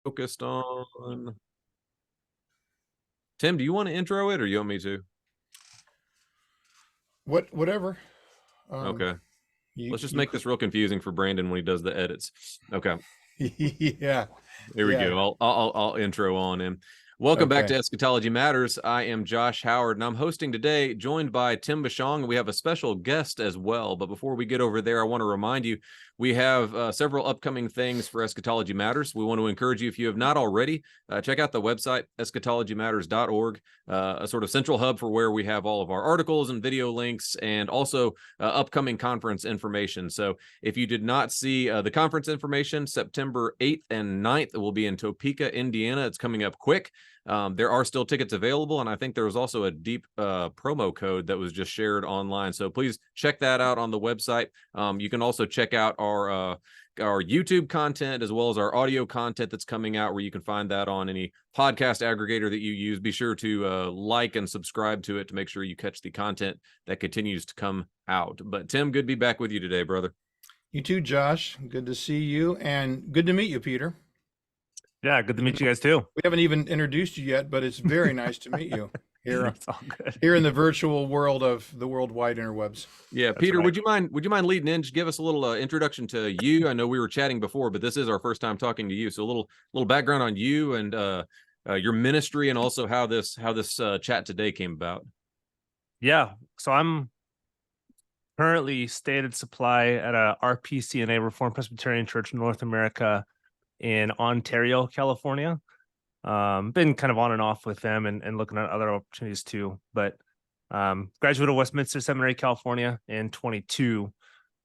Focused on Tim. Do you want to intro it or you want me to? Whatever. Um, Okay. you Let's just you make this real confusing for Brandon when he does the edits. Okay. yeah, Here we yeah. go. I'll intro on him. Welcome back Okay. to Eschatology Matters. I am Josh Howard, and I'm hosting today, joined by Tim Bashong. We have a special guest as well. But before we get over there, I want to remind you we have several upcoming things for Eschatology Matters. We want to encourage you, if you have not already, check out the website eschatologymatters.org, a sort of central hub for where we have all of our articles and video links, and also upcoming conference information. So if you did not see the conference information, September 8th and 9th, it will be in Topeka, Indiana. It's coming up quick. There are still tickets available, and I think there was also a deep promo code that was just shared online. So please check that out on the website. You can also check out our YouTube content as well as our audio content that's coming out, where you can find that on any podcast aggregator that you use. Be sure to like and subscribe to it to make sure you catch the content that continues to come out. But Tim, good to be back with you today, brother. You too, Josh. Good to see you, and good to meet you, Peter. Yeah, good to Even meet you guys too. we haven't even introduced you yet, but it's very nice to meet you here It's all good. here in the virtual world of the worldwide interwebs. Yeah, That's Peter, right. would you mind leading in? Just give us a little introduction to you. I know we were chatting before, but this is our first time talking to you. So a little background on you and your ministry, and also how this chat today came about. Yeah, so I'm currently stated supply at a RPCNA, Reformed Presbyterian Church in North America in Ontario, California. Been kind of on and off with them and looking at other opportunities too. But graduated of Westminster Seminary, California in 22.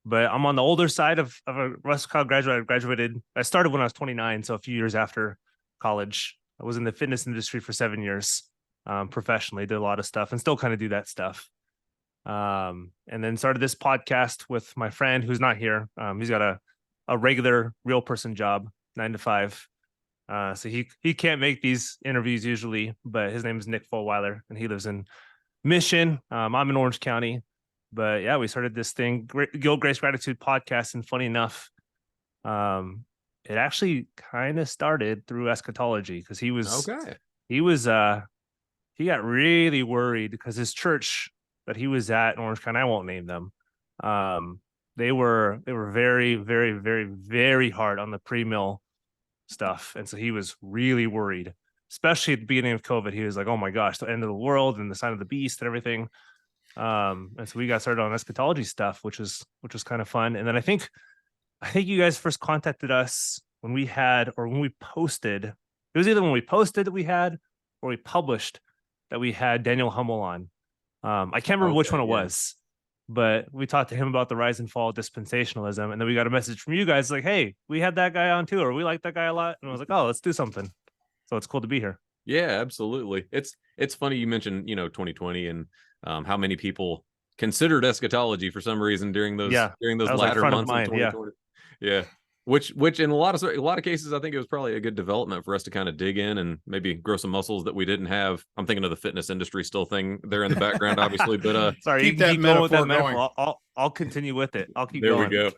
But I'm on the older side of a Russell College graduate. I started when I was 29, so a few years after college. I was in the fitness industry for 7 years, professionally, did a lot of stuff and still kind of do that stuff. And then started this podcast with my friend who's not here. He's got a regular real person job, 9 to 5. So he can't make these interviews usually, but his name is Nick Fulweiler and he lives in Mission. I'm in Orange County. But yeah, we started this thing, Guild Grace Gratitude podcast, and funny enough, it actually kind of started through eschatology because he got really worried because his church that he was at in Orange County, I won't name them, they were very, very, very, very hard on the pre-mill stuff, and so he was really worried, especially at the beginning of COVID. He was like, "Oh my gosh, the end of the world and the sign of the beast and everything." And so we got started on eschatology stuff, which was kind of fun. And then I think you guys first contacted us when we posted. It was either when we posted that we had, or we published that we had Daniel Hummel on. I can't remember which one it was, but we talked to him about the rise and fall of dispensationalism, and then we got a message from you guys like, "Hey, we had that guy on too, or we like that guy a lot." And I was like, "Oh, let's do something." So it's cool to be here. Yeah, absolutely. It's funny you mentioned 2020 and how many people considered eschatology for some reason during those latter months of 2020. Yeah. Which in a lot of cases, I think it was probably a good development for us to kind of dig in and maybe grow some muscles that we didn't have. I'm thinking of the fitness industry still thing there in the background, obviously, but sorry, keep that metaphor going. I'll continue with it. I'll keep there going. we go.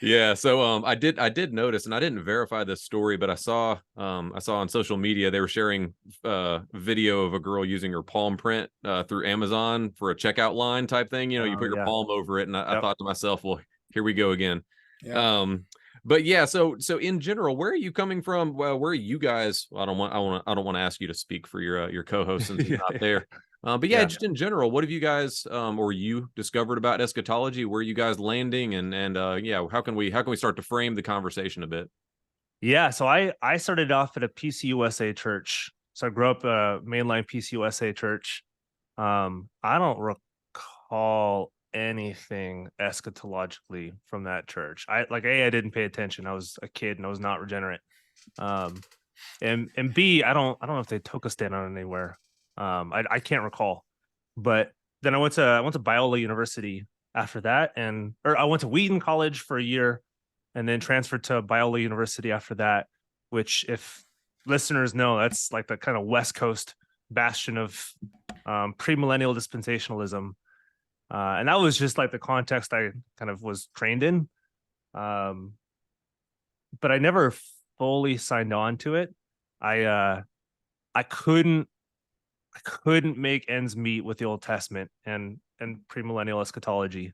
Yeah, so I did notice, and I didn't verify this story, but I saw on social media they were sharing video of a girl using her palm print through Amazon for a checkout line type thing. You put your palm over it, and I thought to myself, well, here we go again. Yeah. But yeah, so in general, where are you coming from? Well, where are you guys? Well, I don't want to ask you to speak for your co-host since he's not there. But yeah, just in general, what have you guys or you discovered about eschatology? Where are you guys landing, and yeah, how can we start to frame the conversation a bit? Yeah, so I started off at a PCUSA church. So I grew up a mainline PCUSA church. I don't recall anything eschatologically from that church. I didn't pay attention. I was a kid and I was not regenerate. And B, I don't know if they took us down on anywhere. I can't recall. But then I went to Biola University after that, or I went to Wheaton College for a year and then transferred to Biola University after that, which, if listeners know, that's like the kind of West Coast bastion of premillennial dispensationalism. And that was just like the context I kind of was trained in. But I never fully signed on to it. I couldn't make ends meet with the Old Testament and premillennial eschatology.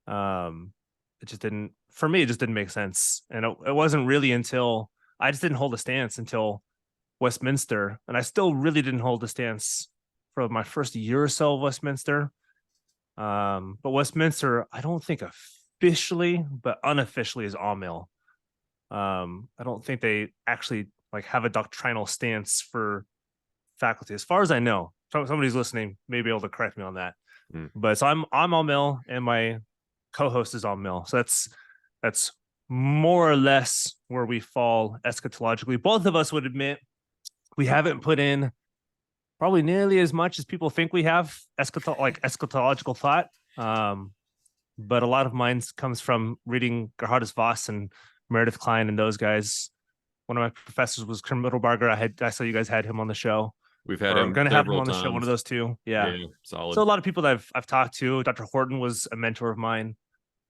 It just didn't, for me, it just didn't make sense. And it wasn't really until I just didn't hold a stance until Westminster, and I still really didn't hold a stance for my first year or so of Westminster. But Westminster, I don't think officially, but unofficially is Amill. I don't think they actually like have a doctrinal stance for faculty, as far as I know. Somebody's listening may be able to correct me on that. But so I'm Amill, and my co-host is Amill. So that's more or less where we fall eschatologically. Both of us would admit we haven't put in probably nearly as much as people think we have eschatological thought. But a lot of mine comes from reading Gerhardus Voss and Meredith Klein and those guys. One of my professors was Krim Mittelbarger. I saw you guys had him on the show. We've had him going to have him on the times. show. One of those two. Yeah. Solid. So a lot of people that I've talked to. Dr. Horton was a mentor of mine.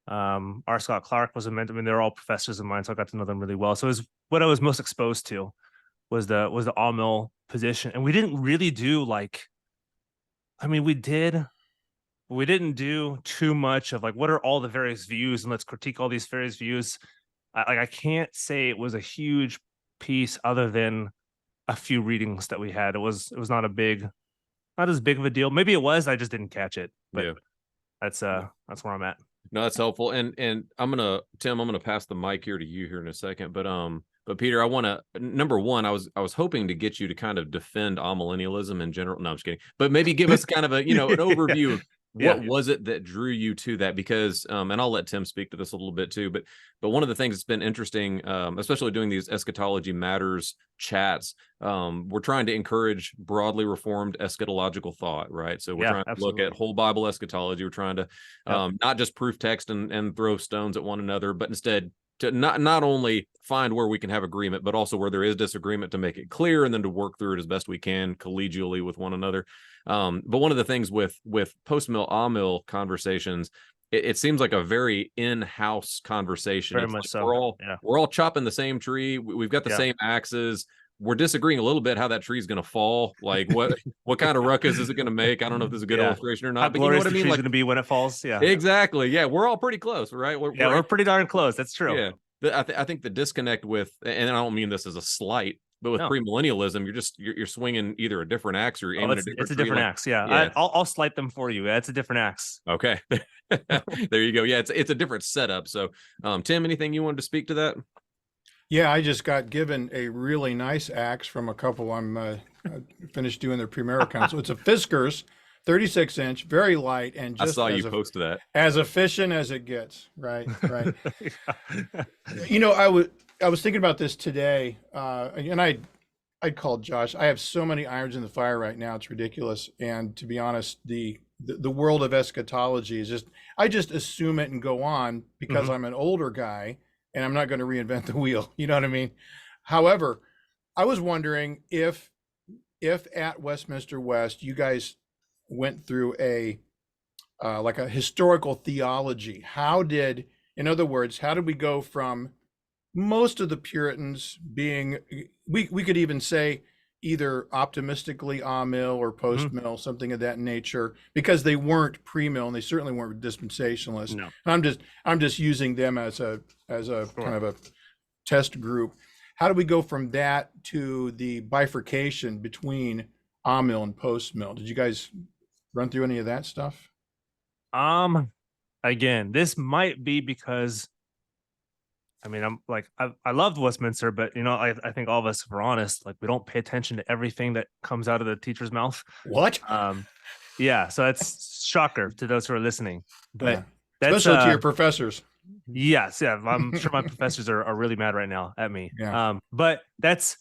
R. Scott Clark was a mentor. I mean, they're all professors of mine, so I got to know them really well. So it was what I was most exposed to was the Amill position. And we didn't really do we didn't do too much of what are all the various views and let's critique all these various views. I can't say it was a huge piece other than a few readings that we had. It was not as big of a deal. Maybe it was, I just didn't catch it. But that's where I'm at. No, that's helpful. And Tim, I'm gonna pass the mic here to you here in a second. But Peter, I want to, number one, I was hoping to get you to kind of defend amillennialism in general. No, I'm just kidding. But maybe give us kind of an overview of what was it that drew you to that? Because, and I'll let Tim speak to this a little bit too, but one of the things that's been interesting, especially doing these Eschatology Matters chats, we're trying to encourage broadly reformed eschatological thought, right? So we're trying to look at whole Bible eschatology. We're trying to not just proof text and throw stones at one another, but instead to not only find where we can have agreement, but also where there is disagreement to make it clear and then to work through it as best we can collegially with one another. But one of the things with post-mill, amill conversations, it seems like a very in-house conversation. Very much so. We're all chopping the same tree. We've got the same axes. We're disagreeing a little bit how that tree is going to fall. Like what kind of ruckus is it going to make? I don't know if this is a good illustration or not. How but you know what I mean? The tree's going to be when it falls. Yeah, exactly. Yeah, we're all pretty close, right? We're pretty darn close. That's true. Yeah, I think the disconnect with, and I don't mean this as a slight, but with premillennialism, you're swinging either a different axe or you're aiming a different tree. It's a different axe. Yeah. I'll slight them for you. It's a different axe. Okay, there you go. Yeah, it's a different setup. So, Tim, anything you wanted to speak to that? Yeah, I just got given a really nice axe from a couple. I'm finished doing their Primera Council. It's a Fiskars, 36-inch, very light, and just I saw you post that. As efficient as it gets. Right. I was thinking about this today, and I'd called Josh. I have so many irons in the fire right now; it's ridiculous. And to be honest, the world of eschatology is I just assume it and go on because I'm an older guy. And I'm not going to reinvent the wheel. You know what I mean? However, I was wondering if at Westminster West, you guys went through a historical theology. In other words, how did we go from most of the Puritans being, we could even say either optimistically amill or post-mill, something of that nature, because they weren't pre-mill and they certainly weren't dispensationalists. No. And I'm just using them as a kind of a test group. How do we go from that to the bifurcation between amill and post-mill? Did you guys run through any of that stuff? Again, this might be because I loved Westminster, but I think all of us, if we're honest, we don't pay attention to everything that comes out of the teacher's mouth. What? Yeah. So that's shocker to those who are listening, but that's especially to your professors. Yes. Yeah. I'm sure my professors are really mad right now at me. Yeah. But that's,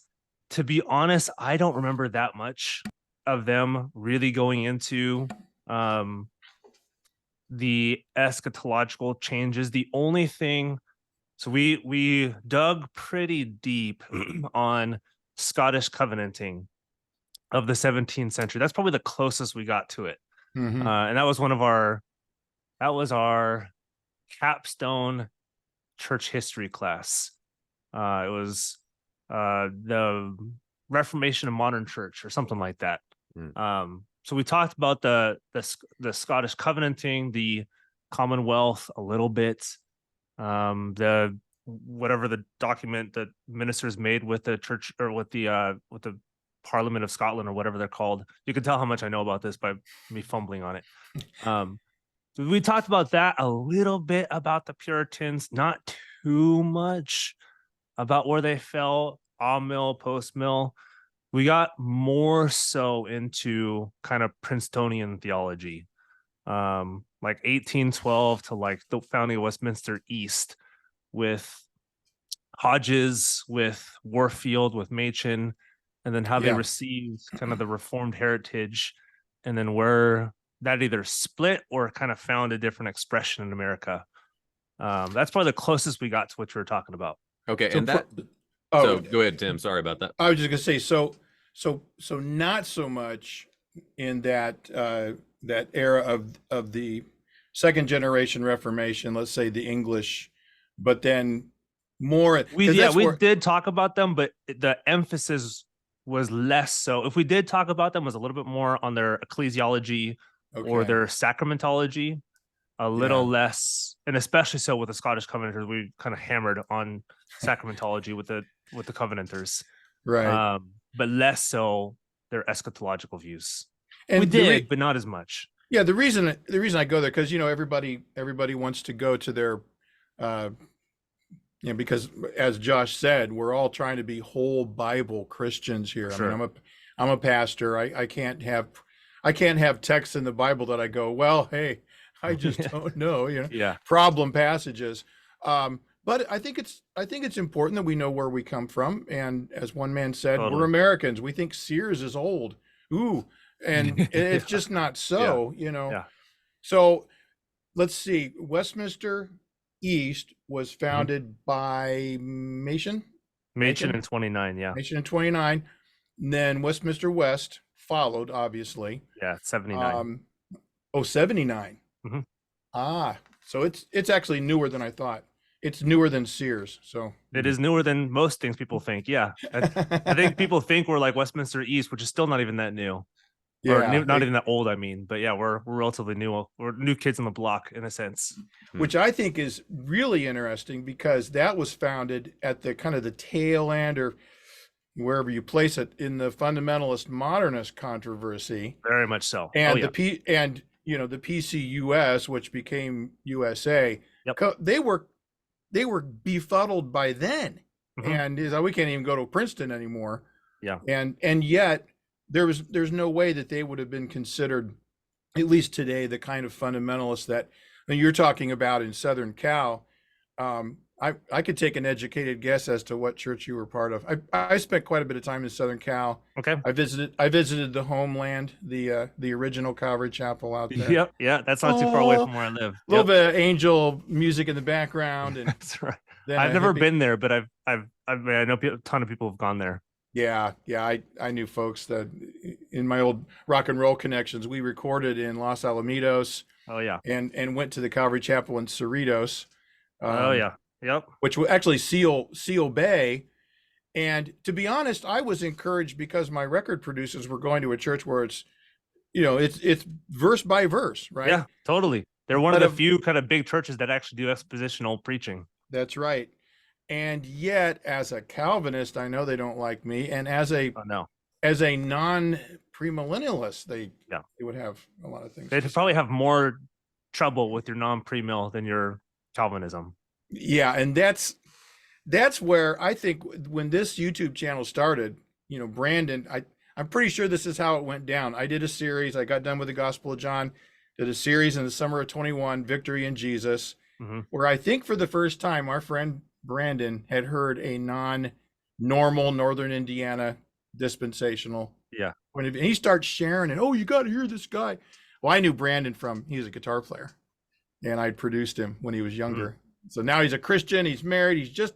to be honest, I don't remember that much of them really going into, the eschatological changes. The only thing, so we dug pretty deep on Scottish covenanting of the 17th century. That's probably the closest we got to it. And that was our capstone church history class. It was the Reformation of modern church or something like that. Mm. So we talked about the Scottish covenanting, the Commonwealth a little bit, the whatever the document that ministers made with the church or with the Parliament of Scotland or whatever they're called. You can tell how much I know about this by me fumbling on it. So we talked about that a little bit, about the Puritans, not too much about where they fell, mill, post mill. We got more so into kind of Princetonian theology, like 1812 to like the founding of Westminster East, with Hodges, with Warfield, with Machen, and then how they received kind of the Reformed heritage, and then where that either split or kind of found a different expression in America. That's probably the closest we got to what you were talking about. Okay, So and that. So go ahead, Tim. Sorry about that. I was just gonna say, so not so much in that that era of the second generation Reformation, let's say the English, but then more. We did talk about them, but the emphasis was less so. If we did talk about them, it was a little bit more on their ecclesiology or their sacramentology, a little less, and especially so with the Scottish Covenanters, we kind of hammered on sacramentology with the Covenanters, right? But less so their eschatological views. And we did, but not as much. Yeah, the reason I go there, because everybody wants to go to their because as Josh said, we're all trying to be whole Bible Christians here. Sure. I mean, I'm a pastor. I can't have texts in the Bible that I go, well, hey, I just don't know, problem passages. But I think it's important that we know where we come from. And as one man said, we're Americans. We think Sears is old. Ooh, and it's just not so, So let's see. Westminster East was founded by Machen in 29, yeah. Machen in 29. And then Westminster West followed, obviously. Yeah, 79. 79. Mm-hmm. So it's actually newer than I thought. It's newer than Sears. So it is newer than most things people think. Yeah. I think people think we're like Westminster East, which is still not even that new. Yeah, or not even that old, I mean, but yeah, we're relatively new. We're new kids on the block in a sense. Which I think is really interesting, because that was founded at the kind of the tail end, or wherever you place it, in the fundamentalist modernist controversy. Very much so. And the PCUS, which became USA, they were befuddled by then. And we can't even go to Princeton anymore. Yeah. And yet there's no way that they would have been considered, at least today, the kind of fundamentalists that you're talking about in Southern Cal. I could take an educated guess as to what church you were part of. I spent quite a bit of time in Southern Cal. Okay. I visited the homeland, the original Calvary Chapel out there. Yep. Yeah, that's not too far away from where I live. A little bit of angel music in the background, and that's right. I've never been there, but I know a ton of people have gone there. Yeah. I knew folks that in my old rock and roll connections, we recorded in Los Alamitos. Oh yeah. And went to the Calvary Chapel in Cerritos. Oh yeah. Yep. Which was actually Seal Bay. And to be honest, I was encouraged because my record producers were going to a church where it's verse by verse, right? Yeah, totally. They're one of the few kind of big churches that actually do expositional preaching. That's right. And yet, as a Calvinist, I know they don't like me. And as a non-premillennialist, they would have a lot of things. They'd probably have more trouble with your non-premill than your Calvinism. Yeah, and that's where I think when this YouTube channel started, Brandon, I'm pretty sure this is how it went down. I did a series. I got done with the Gospel of John, did a series in the summer of 21, Victory in Jesus, where I think for the first time, our friend Brandon had heard a non-normal Northern Indiana dispensational point of view. And he starts sharing it. Oh, you got to hear this guy. Well, I knew Brandon he was a guitar player, and I'd produced him when he was younger. So now he's a Christian. He's married. He's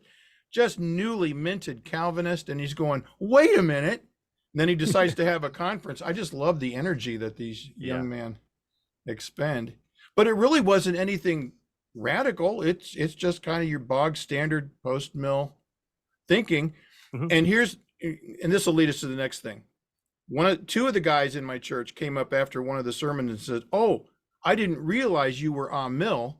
just newly minted Calvinist, and he's going, wait a minute. And then he decides to have a conference. I just love the energy that these young men expend. But it really wasn't anything radical. It's just kind of your bog standard post-mill thinking. And this will lead us to the next thing. Two of the guys in my church came up after one of the sermons and said, "Oh, I didn't realize you were Amil,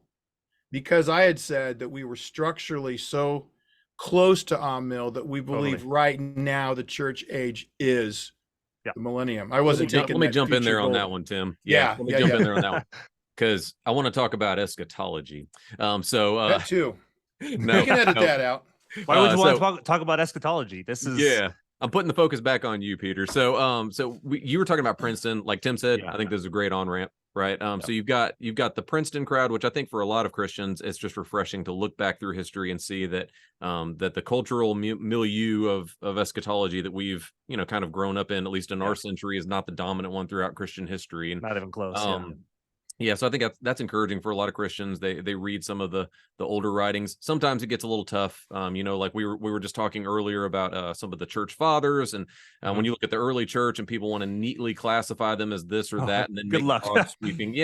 because I had said that we were structurally so close to Amil that we believe right now the church age is the millennium." I wasn't taking. Let me jump in there on that one, Tim. Let me jump in there on that one, because I want to talk about eschatology. That too. No, you can edit that out. Why would you want to talk about eschatology? This is I'm putting the focus back on you, Peter. So you were talking about Princeton, like Tim said. I think this is a great on ramp, right? So you've got the Princeton crowd, which I think for a lot of Christians, it's just refreshing to look back through history and see that that the cultural milieu of eschatology that we've kind of grown up in, at least in our century, is not the dominant one throughout Christian history, and not even close. So I think that's encouraging for a lot of Christians. They read some of the older writings. Sometimes it gets a little tough. Like we were just talking earlier about some of the church fathers, and when you look at the early church and people want to neatly classify them as this or that, and then good luck sweeping.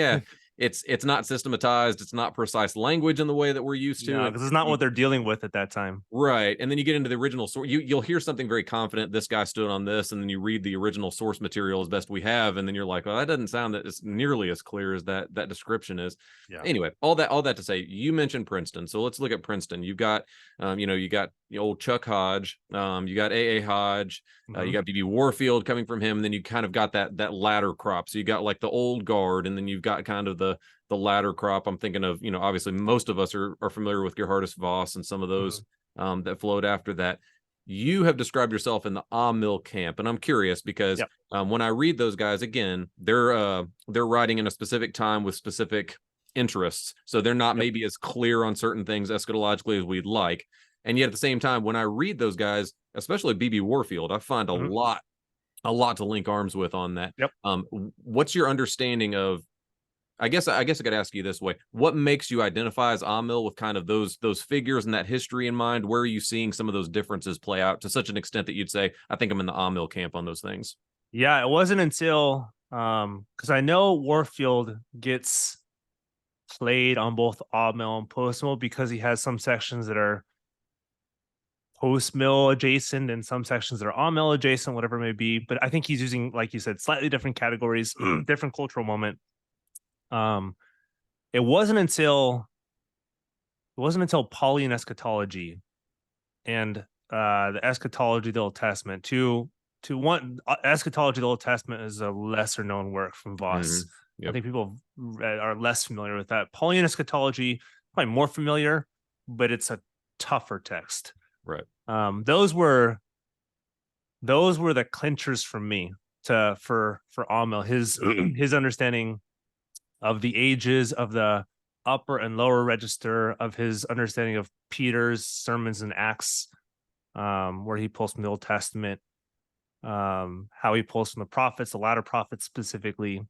It's not systematized. It's not precise language in the way that we're used to. Because it's not what they're dealing with at that time. Right. And then you get into the original source. You'll hear something very confident. This guy stood on this. And then you read the original source material as best we have. And then you're like, well, that doesn't sound that it's nearly as clear as that description is. Anyway, all that to say, you mentioned Princeton. So let's look at Princeton. You've got, you got the old Chuck Hodge. You got A.A. Hodge. You got B.B. Warfield coming from him. And then you kind of got that latter crop. So you got like the old guard. And then you've got kind of the latter crop. I'm thinking of, obviously most of us are familiar with Gerhardus Voss and some of those that flowed after that. You have described yourself in the Amil camp, and I'm curious because when I read those guys, again, they're writing in a specific time with specific interests, so they're not maybe as clear on certain things eschatologically as we'd like. And yet at the same time, when I read those guys, especially B.B. Warfield, I find a lot to link arms with on that. What's your understanding of, I guess I could ask you this way: what makes you identify as Amil with kind of those figures and that history in mind? Where are you seeing some of those differences play out to such an extent that you'd say, I think I'm in the Amil camp on those things? Yeah, it wasn't until because I know Warfield gets played on both Amil and post-mill because he has some sections that are post-mill adjacent and some sections that are Amil adjacent, whatever it may be. But I think he's using, like you said, slightly different categories, different cultural moment. It wasn't until Pauline eschatology and the eschatology of the Old Testament. Eschatology of the Old Testament is a lesser known work from Voss. I think people are less familiar with that. Pauline eschatology, probably more familiar, but it's a tougher text. Right. Those were the clinchers for me for Amil. His understanding of the ages, of the upper and lower register, of his understanding of Peter's sermons and Acts, where he pulls from the Old Testament, how he pulls from the prophets, the latter prophets specifically,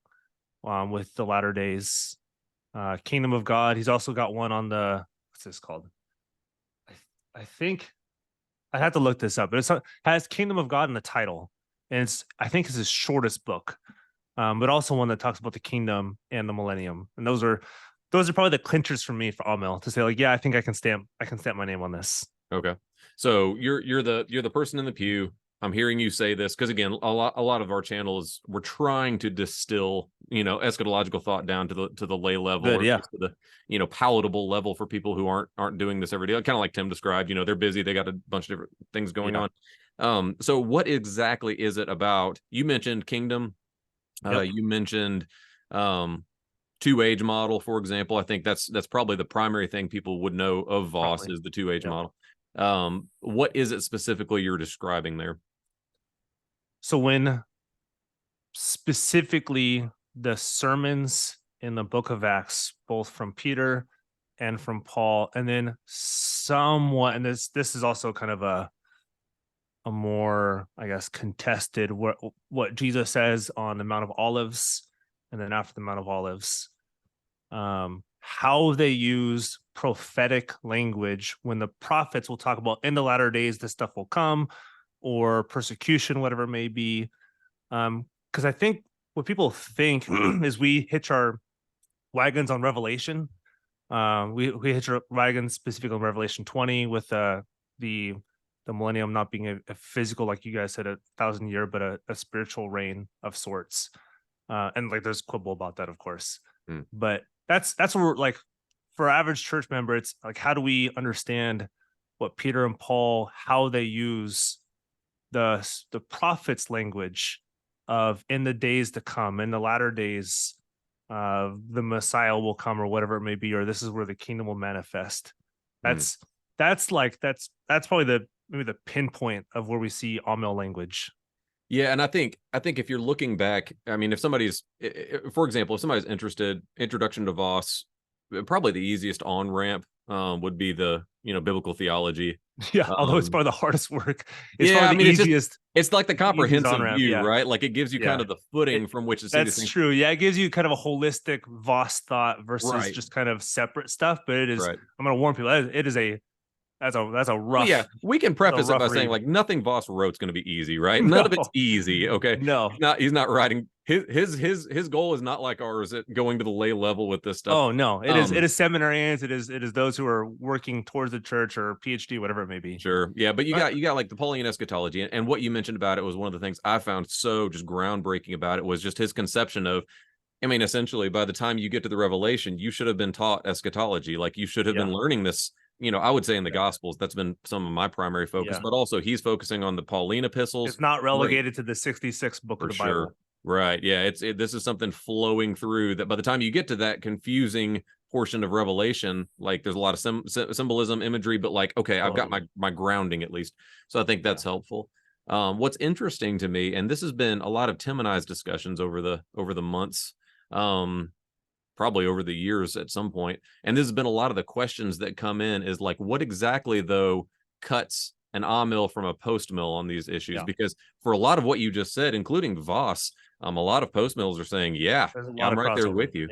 with the latter days, Kingdom of God. He's also got one on what's this called? I think I have to look this up, but it has Kingdom of God in the title, and I think it's his shortest book. But also one that talks about the kingdom and the millennium, and those are probably the clinchers for me for Amil to say, like, I think I can stamp my name on this. Okay, so you're the person in the pew. I'm hearing you say this because, again, a lot of our channel is, we're trying to distill eschatological thought down to the lay level, or to the palatable level for people who aren't doing this every day. Kind of like Tim described. They're busy, they got a bunch of different things going on. So what exactly is it about? You mentioned kingdom. You mentioned two-age model, for example. I think that's probably the primary thing people would know of Voss is the two-age model. What is it specifically you're describing there? So when specifically the sermons in the book of Acts, both from Peter and from Paul, and then somewhat, and this is also kind of a more, I guess, contested what Jesus says on the Mount of Olives, and then after the Mount of Olives, how they use prophetic language when the prophets will talk about in the latter days this stuff will come, or persecution, whatever it may be. Because I think what people think is we hitch our wagons on Revelation. We hitch our wagons specifically on Revelation 20 with the the millennium not being a physical, like you guys said, 1,000 year, but a spiritual reign of sorts. And like there's quibble about that, of course. Hmm. But that's where we're like, for average church member, it's like, how do we understand what Peter and Paul, how they use the prophets' language of in the days to come, in the latter days, the Messiah will come, or whatever it may be, or this is where the kingdom will manifest. Hmm. That's probably maybe the pinpoint of where we see Amil language. Yeah, and I think if you're looking back, I mean, if somebody's, for example, if somebody's interested, Introduction to Voss, probably the easiest on ramp would be the biblical theology. Yeah, although it's probably the hardest work. It's Yeah, I probably mean, the easiest. it's like the easiest comprehensive on-ramp, view, yeah. right? Like it gives you kind of the footing from which to see this That's thing. true. Yeah, it gives you kind of a holistic Voss thought versus Right. just kind of separate stuff. But it is. Right. I'm going to warn people. It is that's a Well, rough. yeah, we can preface it by rough saying read. like nothing Voss wrote's going to be easy, right? None of it's No. easy. Okay, No. he's not writing. His goal is not like ours at going to the lay level with this stuff. Oh no, it is seminarians. It is those who are working towards the church or PhD, whatever it may be. Sure, yeah, but you got like the Pauline eschatology, and what you mentioned about it was one of the things I found so just groundbreaking about it was just his conception of, I mean, essentially, by the time you get to the Revelation, you should have been taught eschatology. Like you should have been learning this. I would say in the Gospels, that's been some of my primary focus, but also he's focusing on the Pauline epistles. It's not relegated to the 66th book of the Bible. Right. Yeah. This is something flowing through that by the time you get to that confusing portion of Revelation, like there's a lot of symbolism, imagery, but like, okay, I've got my grounding at least. So I think that's helpful. What's interesting to me, and this has been a lot of Tim and I's discussions over the months, probably over the years at some point, and this has been a lot of the questions that come in is like, what exactly though cuts an amil from a post mill on these issues? Because for a lot of what you just said, including Voss, a lot of post mills are saying, I'm right there with you.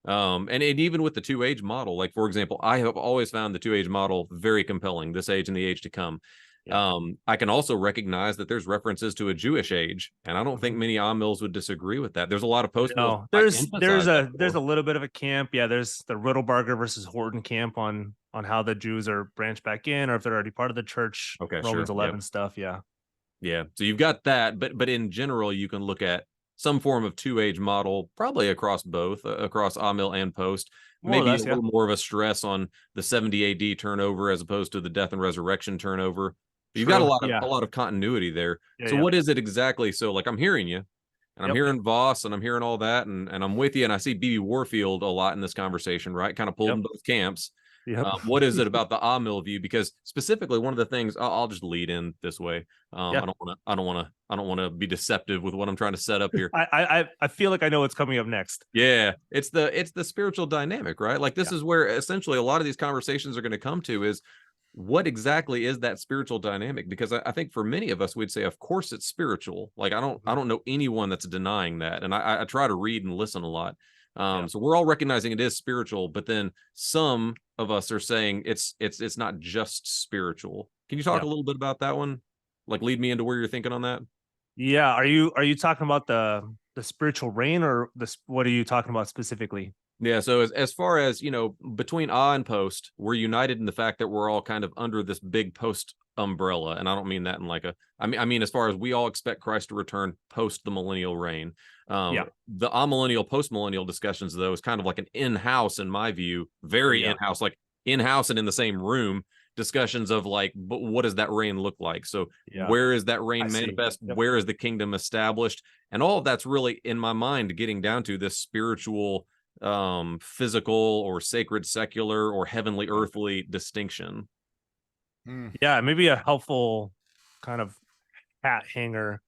And even with the two-age model, like for example, I have always found the two-age model very compelling, this age and the age to come. I can also recognize that there's references to a Jewish age, and I don't think many amils would disagree with that. There's a lot of post mills. No, there's a little bit of a camp. Yeah, there's the Riddlebarger versus Horton camp on how the Jews are branched back in, or if they're already part of the church. Okay, Romans 11 stuff. Yeah. So you've got that, but in general, you can look at some form of two-age model, probably across both, across amil and post. Maybe a little more of a stress on the 70 AD turnover as opposed to the death and resurrection turnover. You've got a lot of continuity there. So what is it exactly? So like I'm hearing you, and I'm hearing Voss, and I'm hearing all that, and I'm with you, and I see B.B. Warfield a lot in this conversation, right? Kind of pulled in both camps. What is it about the amil view? Because specifically, one of the things I'll just lead in this way. I don't want to be deceptive with what I'm trying to set up here. I feel like I know what's coming up next. Yeah, it's the spiritual dynamic, right? Like this is where essentially a lot of these conversations are going to come to is, what exactly is that spiritual dynamic? Because I think for many of us, we'd say, of course, it's spiritual. Like I don't know anyone that's denying that, and I try to read and listen a lot. So we're all recognizing it is spiritual, but then some of us are saying it's not just spiritual. Can you talk a little bit about that one? Like lead me into where you're thinking on that. Yeah, are you talking about the spiritual reign, or what are you talking about specifically? Yeah, so as far as, between and post, we're united in the fact that we're all kind of under this big post umbrella. And I don't mean that in like I mean, as far as we all expect Christ to return post the millennial reign. The amillennial, post-millennial discussions, though, is kind of like an in-house, in my view, very in-house, like in-house and in the same room discussions of like, but what does that reign look like? So where is that reign manifest? Where is the kingdom established? And all of that's really, in my mind, getting down to this spiritual, physical or sacred, secular or heavenly, earthly distinction. Yeah, maybe a helpful kind of hat hanger,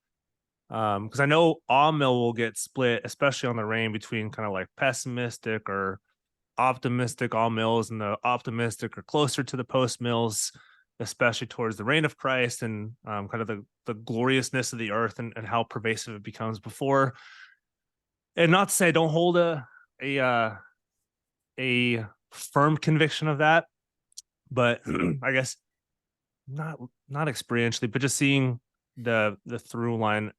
because I know amil will get split, especially on the reign, between kind of like pessimistic or optimistic amils, and the optimistic are closer to the post mills, especially towards the reign of Christ and kind of the gloriousness of the earth and how pervasive it becomes before. And not to say I don't hold a firm conviction of that, but I guess not experientially, but just seeing the through line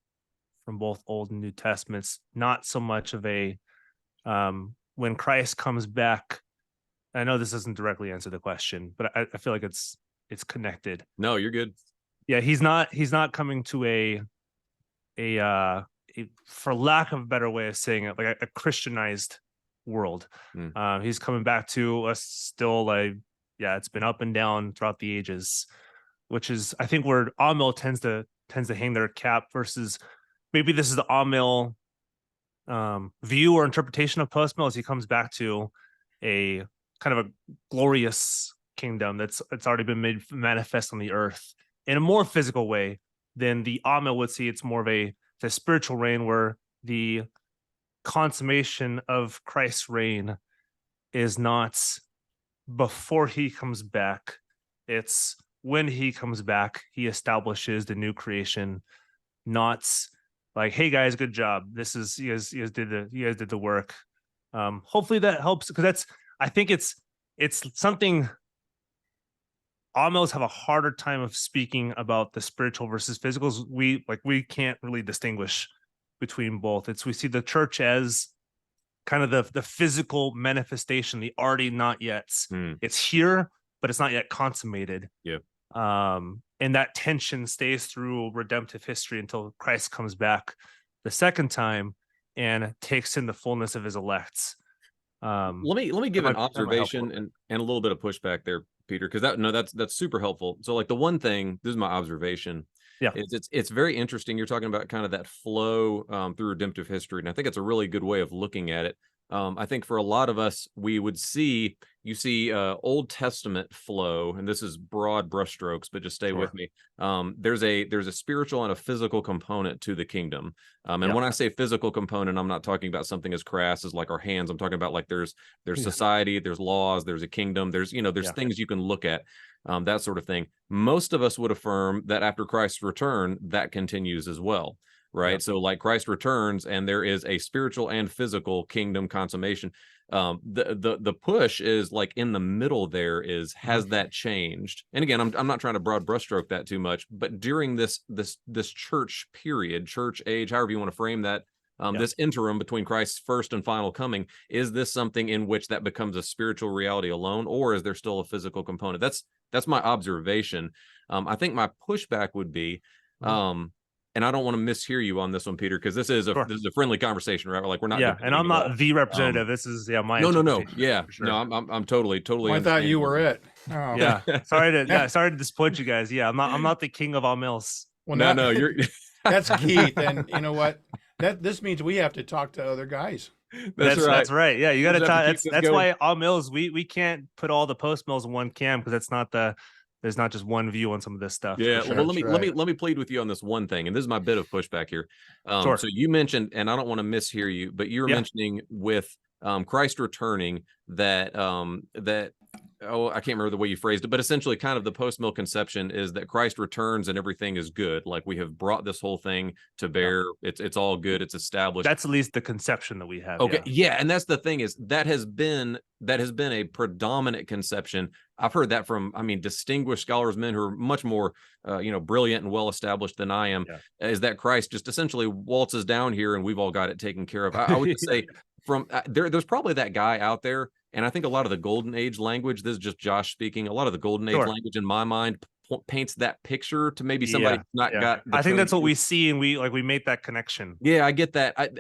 from both Old and New Testaments, not so much of a when Christ comes back. I know this doesn't directly answer the question, but I feel like it's connected. No, you're good. Yeah, he's not coming to a for lack of a better way of saying it, like a Christianized world. He's coming back to us still like, yeah, it's been up and down throughout the ages, which is I think where Amil tends to hang their cap versus maybe this is the Amil view or interpretation of post-mill as he comes back to a kind of a glorious kingdom that's already been made manifest on the earth in a more physical way than the Amil would see. It's more of a spiritual reign where the consummation of Christ's reign is not before he comes back. It's when he comes back, he establishes the new creation, not like, hey guys, good job. This is you guys did the work. Hopefully that helps, because I think it's something Amils have a harder time of speaking about the spiritual versus physicals. We can't really distinguish between both. We see the church as kind of the physical manifestation, the already not yet. It's here, but it's not yet consummated. Yeah. And that tension stays through redemptive history until Christ comes back the second time and takes in the fullness of his elects. Let me give an observation and a little bit of pushback there, Peter, because that's super helpful. So like the one thing, this is my observation. Yeah, it's very interesting. You're talking about kind of that flow through redemptive history, and I think it's a really good way of looking at it. I think for a lot of us, we would see Old Testament flow, and this is broad brushstrokes, but just stay with me. There's a spiritual and a physical component to the kingdom. And when I say physical component, I'm not talking about something as crass as like our hands. I'm talking about like there's society, there's laws, there's a kingdom, there's things you can look at, that sort of thing. Most of us would affirm that after Christ's return, that continues as well. Right. Yep. So like Christ returns and there is a spiritual and physical kingdom consummation. The push is like in the middle there has that changed? And again, I'm not trying to broad brushstroke that too much, but during this church period, church age, however you want to frame that, this interim between Christ's first and final coming, is this something in which that becomes a spiritual reality alone, or is there still a physical component? That's my observation. I think my pushback would be, and I don't want to mishear you on this one, Peter, because this is a friendly conversation, right? Like we're not. Yeah, and I'm not the representative. This is my no. Yeah, sure. No, I'm totally. Well, I thought you were it. Oh. Yeah, sorry to disappoint you guys. Yeah, I'm not the king of all mills. Well, no, you're. That's Keith, and you know what? This means we have to talk to other guys. That's right. That's right. Yeah, you got to talk. That's why all mills we can't put all the post mills in one camp, because that's not the. There's not just one view on some of this stuff. Yeah. Sure. Well, let me plead with you on this one thing, and this is my bit of pushback here. Sure. So you mentioned, and I don't want to mishear you, but you were mentioning with Christ returning that I can't remember the way you phrased it, but essentially kind of the post-mill conception is that Christ returns and everything is good. Like we have brought this whole thing to bear. It's all good. It's established. That's at least the conception that we have. Okay. Yeah. And that's the thing, is that has been a predominant conception. I've heard that from, distinguished scholars, men who are much more, brilliant and well-established than I am, is that Christ just essentially waltzes down here and we've all got it taken care of. I would just say there's probably that guy out there. And I think a lot of the golden age language, this is just Josh speaking, a lot of the golden age language in my mind paints that picture to maybe somebody not got. I think that's what we see, and we make that connection. Yeah, I get that.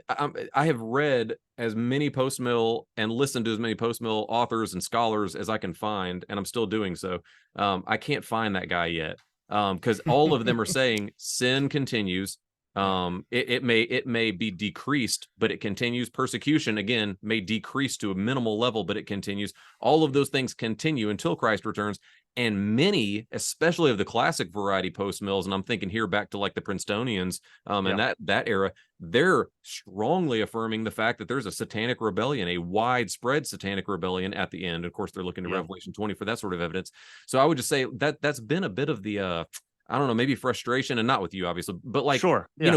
I have read as many post-mill and listened to as many post-mill authors and scholars as I can find, and I'm still doing so. I can't find that guy yet, because all of them are saying sin continues. It may be decreased, but it continues. Persecution, again, may decrease to a minimal level, but it continues. All of those things continue until Christ returns. And many, especially of the classic variety post-mills, and I'm thinking here back to like the Princetonians and that era, they're strongly affirming the fact that there's a satanic rebellion, a widespread satanic rebellion at the end. Of course, they're looking to Revelation 20 for that sort of evidence. So I would just say that's been a bit of the I don't know, maybe frustration, and not with you, obviously, but like,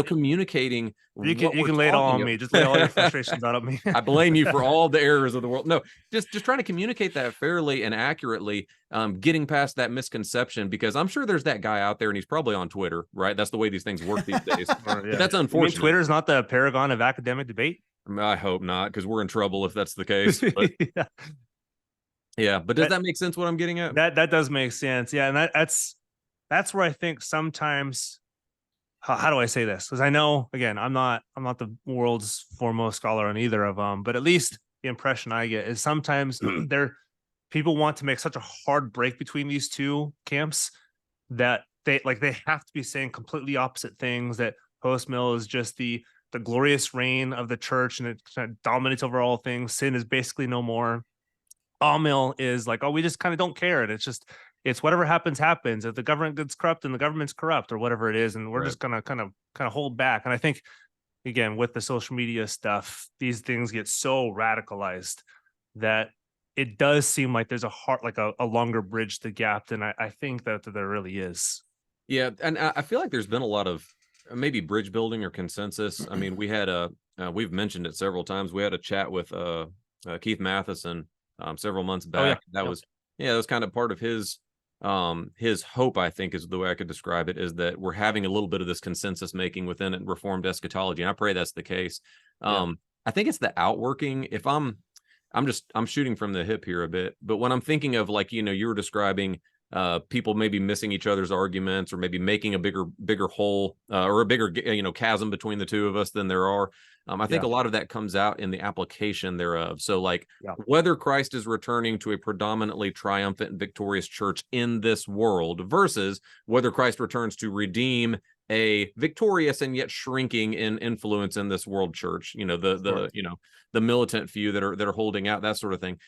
communicating. You can lay it all on me. Just lay all your frustrations out on me. I blame you for all the errors of the world. No, just trying to communicate that fairly and accurately, getting past that misconception, because I'm sure there's that guy out there, and he's probably on Twitter, right? That's the way these things work these days. But that's unfortunate. Twitter is not the paragon of academic debate? I hope not, because we're in trouble if that's the case. But, but does that make sense, what I'm getting at? That does make sense. Yeah, and that's that's where I think sometimes, how do I say this? Because I know, again, I'm not the world's foremost scholar on either of them, but at least the impression I get is sometimes people want to make such a hard break between these two camps that they have to be saying completely opposite things, that post-mill is just the glorious reign of the church and it kind of dominates over all things. Sin is basically no more. Amil is like, oh, we just kind of don't care. And it's whatever happens. If the government gets corrupt, and the government's corrupt, or whatever it is, and we're just gonna kind of hold back. And I think, again, with the social media stuff, these things get so radicalized that it does seem like there's a longer bridge to gap than I think that there really is. Yeah, and I feel like there's been a lot of maybe bridge building or consensus. I mean, we had we've mentioned it several times. We had a chat with Keith Matheson several months back. That was kind of part of his hope, I think, is the way I could describe it, is that we're having a little bit of this consensus making within Reformed eschatology, and I pray that's the case. I think it's the outworking. If I'm shooting from the hip here a bit, but when I'm thinking of, like, you were describing people maybe missing each other's arguments, or maybe making a bigger hole or a bigger chasm between the two of us than there are. I think a lot of that comes out in the application thereof. So, like, whether Christ is returning to a predominantly triumphant and victorious church in this world versus whether Christ returns to redeem a victorious and yet shrinking in influence in this world church, the militant few that are holding out, that sort of thing.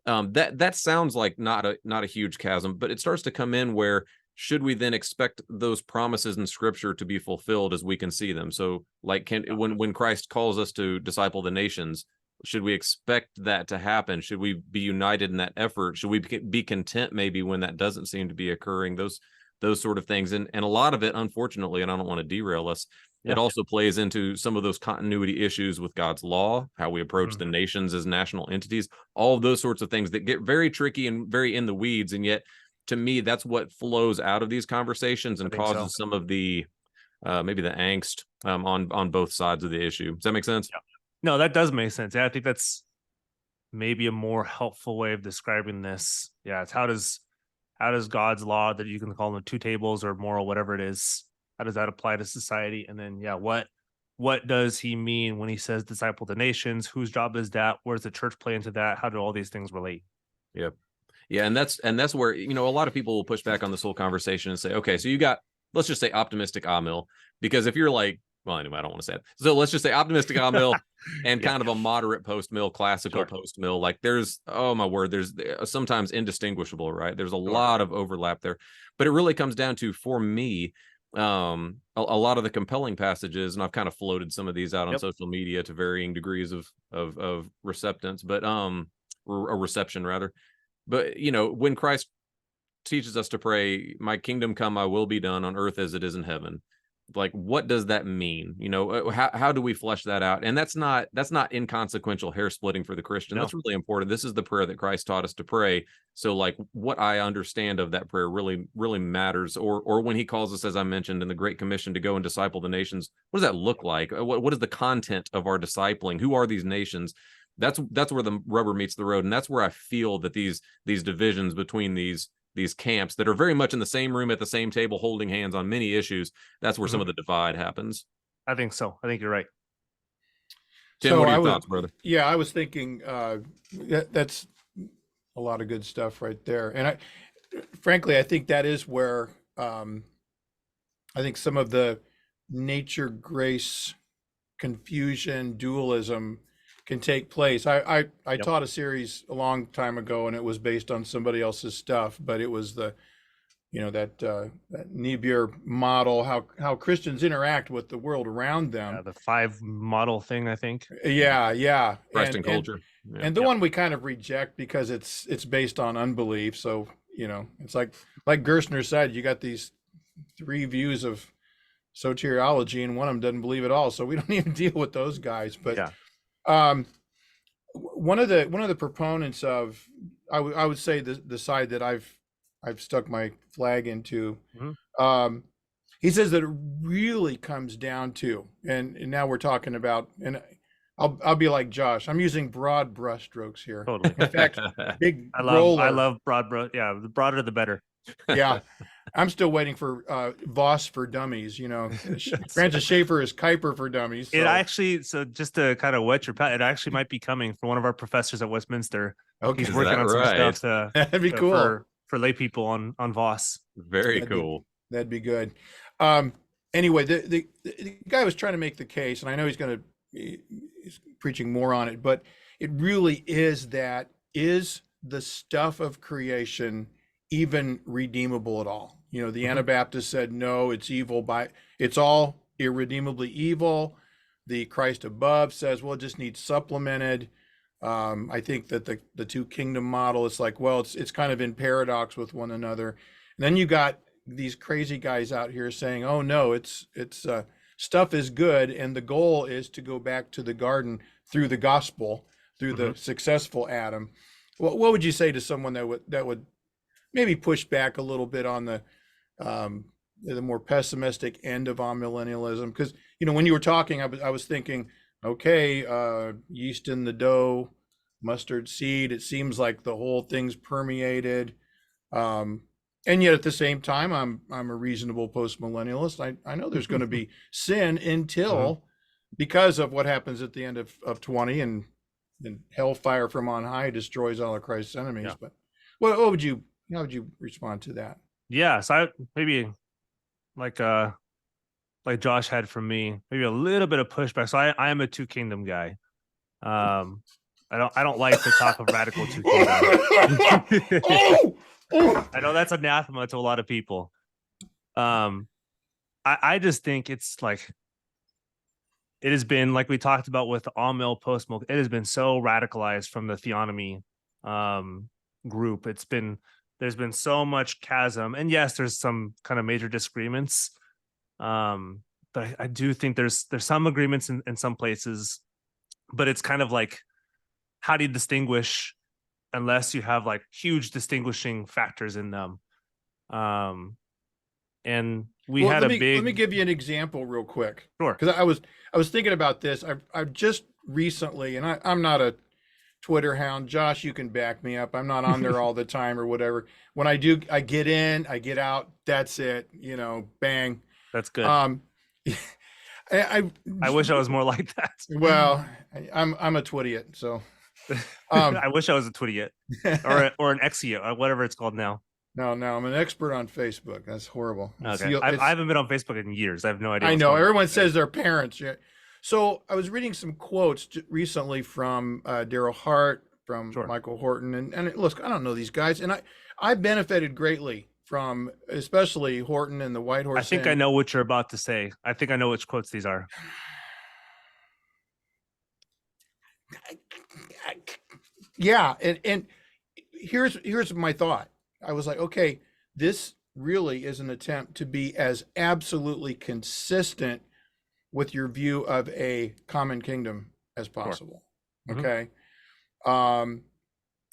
That sounds like not a huge chasm, but it starts to come in where, should we then expect those promises in Scripture to be fulfilled as we can see them? So, like, when Christ calls us to disciple the nations, should we expect that to happen? Should we be united in that effort? Should we be content maybe when that doesn't seem to be occurring? Those sort of things, and a lot of it, unfortunately, and I don't want to derail us, it also plays into some of those continuity issues with God's law, how we approach the nations as national entities, all of those sorts of things that get very tricky and very in the weeds. And yet, to me, that's what flows out of these conversations and causes some of the maybe the angst on both sides of the issue. Does that make sense? Yeah. No, that does make sense. Yeah, I think that's maybe a more helpful way of describing this. Yeah, it's how does God's law, that you can call them two tables or moral, whatever it is, how does that apply to society? And then, what does he mean when he says disciple the nations? Whose job is that? Where does the church play into that? How do all these things relate? Yep. Yeah, and that's where, a lot of people will push back on this whole conversation and say, okay, so you got, let's just say, optimistic Amil, because if you're like, well, anyway, I don't want to say it. So let's just say optimistic Amil and kind of a moderate post-mill, classical post-mill. Like, there's, oh my word, there's sometimes indistinguishable, right? There's a lot of overlap there, but it really comes down to, for me, a lot of the compelling passages, and I've kind of floated some of these out on social media to varying degrees of receptance, but or reception rather. But when Christ teaches us to pray, "My kingdom come, my will be done on earth as it is in heaven," like, what does that mean? How do we flesh that out? And that's not inconsequential hair splitting for the Christian. That's really important. This is the prayer that Christ taught us to pray. So, like, what I understand of that prayer really, really matters. Or when he calls us, as I mentioned, in the Great Commission to go and disciple the nations, what does that look like? What is the content of our discipling? Who are these nations? That's where the rubber meets the road. And that's where I feel that these divisions between these camps that are very much in the same room at the same table holding hands on many issues, that's where some of the divide happens. I think so. I think you're right. Tim, so what are your thoughts, brother? Yeah, I was thinking that's a lot of good stuff right there. And frankly, I think that is where I think some of the nature grace confusion, dualism can take place. I taught a series a long time ago, and it was based on somebody else's stuff, but it was that Niebuhr model, how Christians interact with the world around them. Yeah, the 5 model thing, I think. Yeah. Christ and culture. And the one we kind of reject because it's based on unbelief. So, it's like Gerstner said, you got these 3 views of soteriology, and one of them doesn't believe at all. So we don't even deal with those guys. But one of the proponents of, I would say the side that I've stuck my flag into, he says that it really comes down to, and now we're talking about, and I'll be like Josh, I'm using broad brushstrokes here. Totally. In fact, I love broad brush. Yeah, the broader the better. Yeah. I'm still waiting for Voss for dummies. You know, Francis Schaeffer is Kuiper for dummies. It So. actually, so just to kind of wet your palate, it actually might be coming from one of our professors at Westminster. Okay, He's Is working that on some right? stuff to that'd be cool for lay people on Voss. Very That'd cool. That'd be good. Anyway, the guy was trying to make the case, and I know he's preaching more on it, but it really is the stuff of creation even redeemable at all? You know, the Anabaptists said, no, it's evil it's all irredeemably evil. The Christ above says, well, it just needs supplemented. I think that the two kingdom model, it's like, well, it's kind of in paradox with one another. And then you got these crazy guys out here saying, oh no, it's stuff is good, and the goal is to go back to the garden through the gospel, through the successful Adam. What would you say to someone that would maybe push back a little bit on the more pessimistic end of amillennialism? Because, you know, when you were talking, I was thinking, okay, yeast in the dough, mustard seed, it seems like the whole thing's permeated. And yet at the same time, I'm a reasonable postmillennialist. I know there's going to be sin until because of what happens at the end of 20 and hellfire from on high destroys all of Christ's enemies. Yeah. But how would you respond to that? Yeah, so I maybe like Josh had from me, maybe a little bit of pushback. So I am a two kingdom guy. I don't like the talk of radical two kingdom. I know that's anathema to a lot of people. I just think it's like it has been, like we talked about with Amil post-mill, it has been so radicalized from the theonomy group. There's been so much chasm, and yes, there's some kind of major disagreements. But I do think there's some agreements in some places, but it's kind of like, how do you distinguish unless you have like huge distinguishing factors in them? And let me give you an example real quick. Sure. Because I was thinking about this. I've just recently, and I'm not a Twitter hound. Josh, you can back me up. I'm not on there all the time or whatever. When I do, I get in, I get out. That's it. You know, bang. That's good. I wish I was more like that. Well, I'm a Twittiot, so. I wish I was a Twittiot or an Exiot, whatever it's called now. No, I'm an expert on Facebook. That's horrible. Okay. I haven't been on Facebook in years. I have no idea. I know. Everyone says their parents. Yeah. So I was reading some quotes recently from Daryl Hart, from Michael Horton, and look, I don't know these guys, and I benefited greatly from especially Horton and the White Horse. I think I know what you're about to say. I think I know which quotes these are. Yeah, and here's my thought. I was like, okay, this really is an attempt to be as absolutely consistent with your view of a common kingdom as possible. Sure. Okay.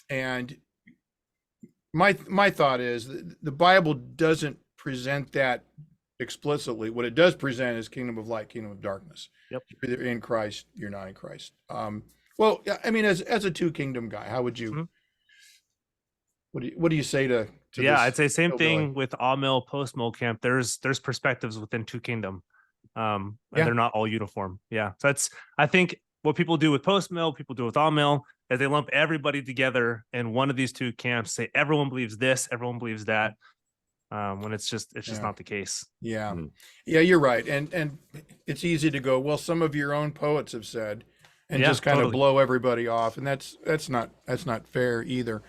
And my thought is the Bible doesn't present that explicitly. What it does present is kingdom of light, kingdom of darkness. Yep. You're either in Christ, you're not in Christ. Well, I mean, as a two kingdom guy, how would you, what do you say to yeah, I'd say same thing with Amil post-mill camp. There's perspectives within two kingdom. And they're not all uniform. Yeah. So I think what people do with post-mill, people do with Amil, is they lump everybody together in one of these two camps, say everyone believes this, everyone believes that. When it's just not the case. Yeah. Yeah, you're right. And it's easy to go, well, some of your own poets have said, and just kind of blow everybody off. And that's not fair either.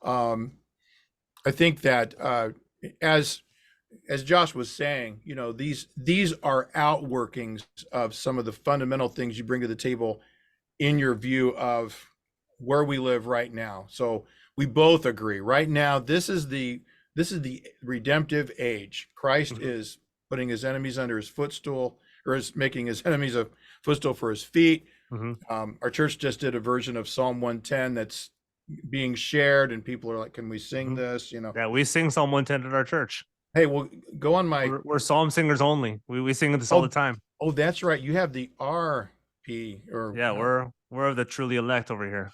I think that as Josh was saying, you know, these are outworkings of some of the fundamental things you bring to the table in your view of where we live right now. So we both agree right now, this is the redemptive age. Christ is putting his enemies under his footstool, or is making his enemies a footstool for his feet. Our church just did a version of Psalm 110 that's being shared, and people are like, can we sing this? You know? Yeah, we sing Psalm 110 at our church. Hey, well, go on my. We're psalm singers only. We sing this all the time. Oh, that's right. You have the RP, or yeah, we're of the truly elect over here.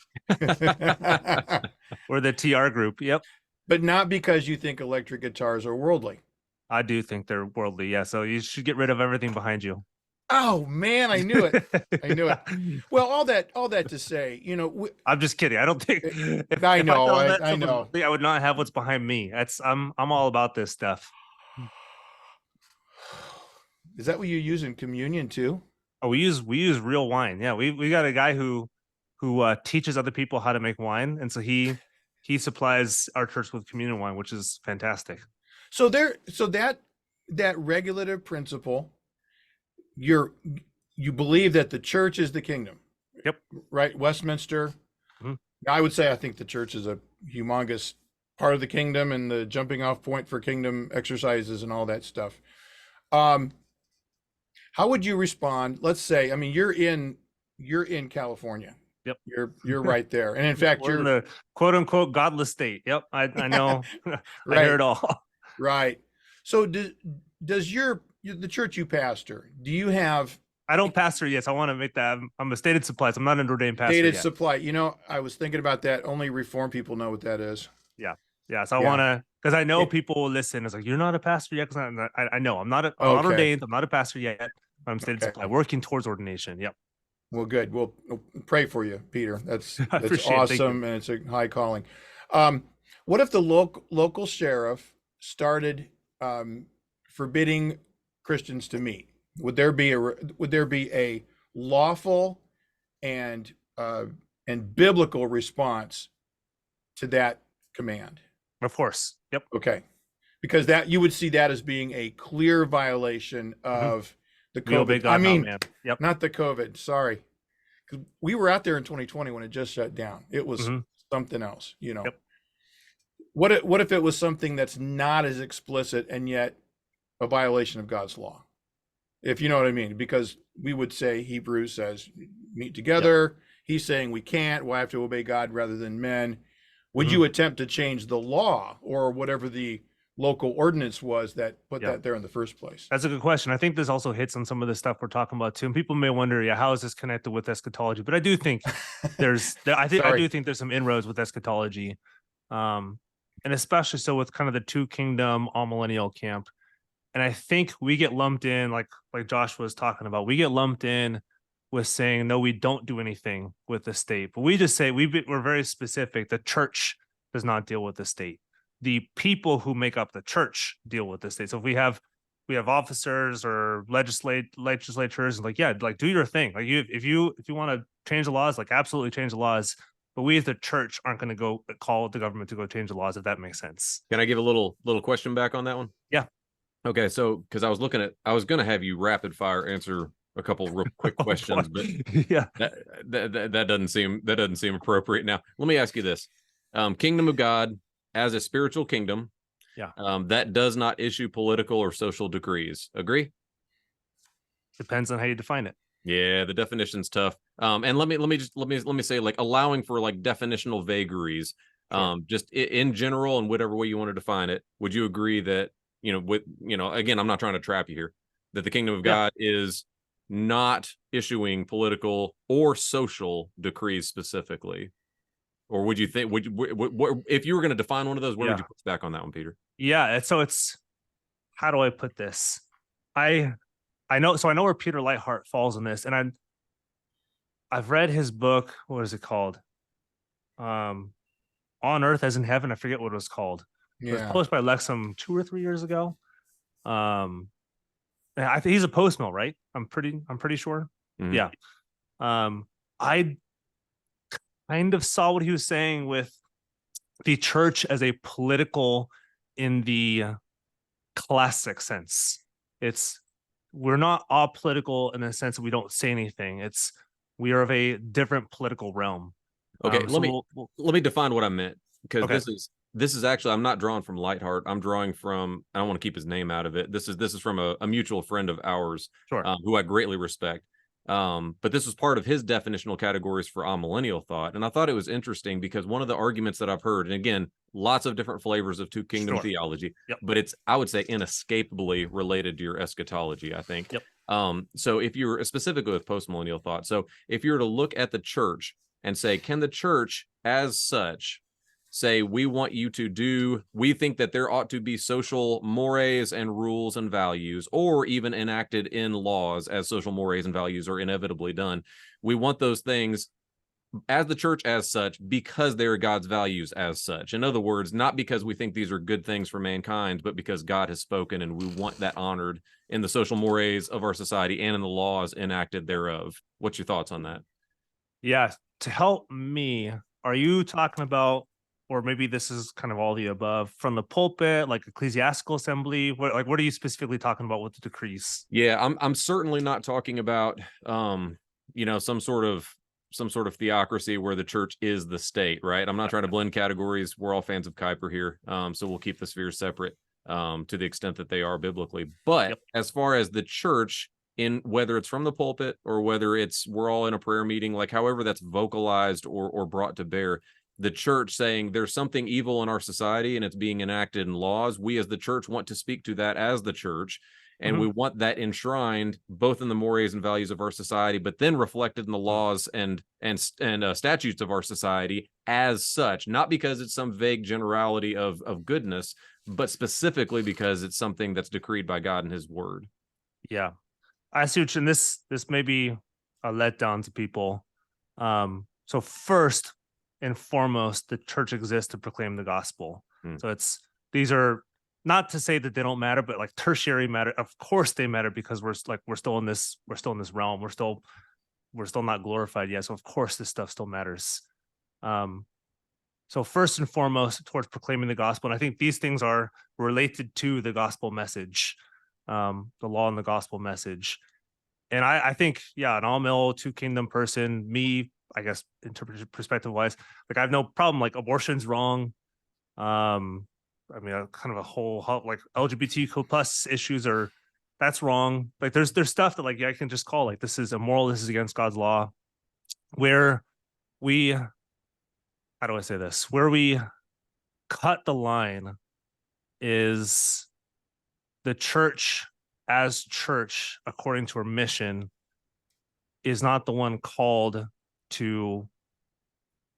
We're the TR group. Yep. But not because you think electric guitars are worldly. I do think they're worldly. Yeah. So you should get rid of everything behind you. Oh man, I knew it. I knew it. Well, all that to say, I'm just kidding. I don't think if I if I know, fell in that I someone's know. worldly, I would not have what's behind me. I'm all about this stuff. Is that what you use in communion too? Oh, we use real wine. Yeah, we got a guy who teaches other people how to make wine, and so he supplies our church with communion wine, which is fantastic. So that regulative principle, you believe that the church is the kingdom. Yep. Right? Westminster. Mhm. I would say I think the church is a humongous part of the kingdom and the jumping off point for kingdom exercises and all that stuff. How would you respond? Let's say, I mean, you're in California. Yep. You're right there. And in fact, We're you're in the quote unquote godless state. Yep. I know. I right. hear it all. Right. So does the church you pastor, do you have I don't pastor yet. So I want to make that. I'm a stated supply. So I'm not an ordained pastor stated yet. supply? I was thinking about that. Only Reformed people know what that is. Yeah. So I want to, because I know people will listen. It's like, you're not a pastor yet. Because I know I'm not ordained. I'm not a pastor yet. I'm stated supply, working towards ordination. Yep. Well, good. We'll pray for you, Peter. That's Appreciate awesome, and it's a high calling. What if the local sheriff started forbidding Christians to meet? Would there be a lawful and biblical response to that command? Of course. Yep. Okay, because that you would see that as being a clear violation of the COVID. God, man. Yep. Not the COVID. Sorry, because we were out there in 2020 when it just shut down. It was something else. Yep. What if it was something that's not as explicit and yet a violation of God's law? If you know what I mean, because we would say Hebrews says meet together. Yep. He's saying we can't. We'll have to obey God rather than men. Would you attempt to change the law or whatever the local ordinance was that put that there in the first place? That's a good question. I think this also hits on some of the stuff we're talking about too. And people may wonder, how is this connected with eschatology? But I do think I do think there's some inroads with eschatology. And especially so with kind of the two kingdom amillennial camp. And I think we get lumped in, like Josh was talking about, we get lumped in with saying, no, we don't do anything with the state. But we just say, we're very specific. The church does not deal with the state. The people who make up the church deal with the state. So if we have officers or legislatures, and do your thing. Like if you want to change the laws, absolutely change the laws. But we as the church aren't going to go call the government to go change the laws, if that makes sense. Can I give a little question back on that one? Yeah. Okay, so because I was going to have you rapid fire answer a couple real quick questions, but yeah, that doesn't seem appropriate. Now, let me ask you this: Kingdom of God as a spiritual kingdom, that does not issue political or social decrees. Agree? Depends on how you define it. Yeah, the definition's tough. And let me say, allowing for definitional vagaries, just in general and whatever way you want to define it. Would you agree that again, I'm not trying to trap you here, that the kingdom of God is not issuing political or social decrees specifically? Or would you think, if you were going to define one of those, where would you push back on that one, Peter? Yeah. So it's, how do I put this? I know where Peter Lightheart falls in this, and I've read his book. What is it called? On Earth as in Heaven. I forget what it was called. It was published by Lexham 2 or 3 years ago. I think he's a post mill, right? I'm pretty sure. Mm-hmm. Yeah. I kind of saw what he was saying with the church as a political in the classic sense. We're not all political in the sense that we don't say anything. We are of a different political realm. Okay, let me define what I meant, because this is actually, I'm not drawing from Lightheart. I'm drawing from, I don't want to keep his name out of it. This is from a mutual friend of ours, who I greatly respect. But this was part of his definitional categories for amillennial thought. And I thought it was interesting because one of the arguments that I've heard, and again, lots of different flavors of two kingdom theology, but it's, I would say, inescapably related to your eschatology, I think. So if you're specifically with postmillennial thought, so if you were to look at the church and say, can the church as such say, we think that there ought to be social mores and rules and values, or even enacted in laws as social mores and values are inevitably done. We want those things as the church as such because they are God's values as such. In other words, not because we think these are good things for mankind, but because God has spoken and we want that honored in the social mores of our society and in the laws enacted thereof. What's your thoughts on that? Yeah, to help me, are you talking about, or maybe this is kind of all the above, from the pulpit, like ecclesiastical assembly? What are you specifically talking about with the decrees? Yeah, I'm certainly not talking about some sort of theocracy where the church is the state, right? I'm not trying to blend categories. We're all fans of Kuiper here. So we'll keep the spheres separate to the extent that they are biblically. But as far as the church, in whether it's from the pulpit or whether it's we're all in a prayer meeting, like however that's vocalized or brought to bear, the church saying there's something evil in our society and it's being enacted in laws, we as the church want to speak to that as the church. And we want that enshrined both in the mores and values of our society, but then reflected in the laws and statutes of our society as such, not because it's some vague generality of goodness, but specifically because it's something that's decreed by God and his word. Yeah. I see what, and this may be a letdown to people. So first and foremost, the church exists to proclaim the gospel. So these are not to say that they don't matter, but like tertiary matter. Of course they matter because we're still in this realm. We're still not glorified yet. So of course this stuff still matters. So first and foremost, towards proclaiming the gospel. And I think these things are related to the gospel message, the law and the gospel message. And I think, an all-male, two-kingdom person, me, I guess, interpreted perspective-wise, like I have no problem, like abortion's wrong. I mean, kind of a whole, like LGBTQ plus issues that's wrong. Like there's stuff that like I can just call like this is immoral, this is against God's law. Where we, how do I say this? Where we cut the line is the church as church, according to our mission, is not the one called to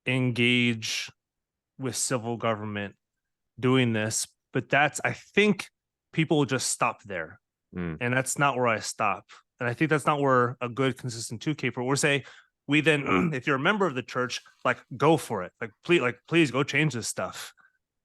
engage with civil government doing this, but I think people will just stop there. And that's not where I stop. And I think that's not where a good, consistent 2K for we're saying we then, if you're a member of the church, like go for it. Please go change this stuff.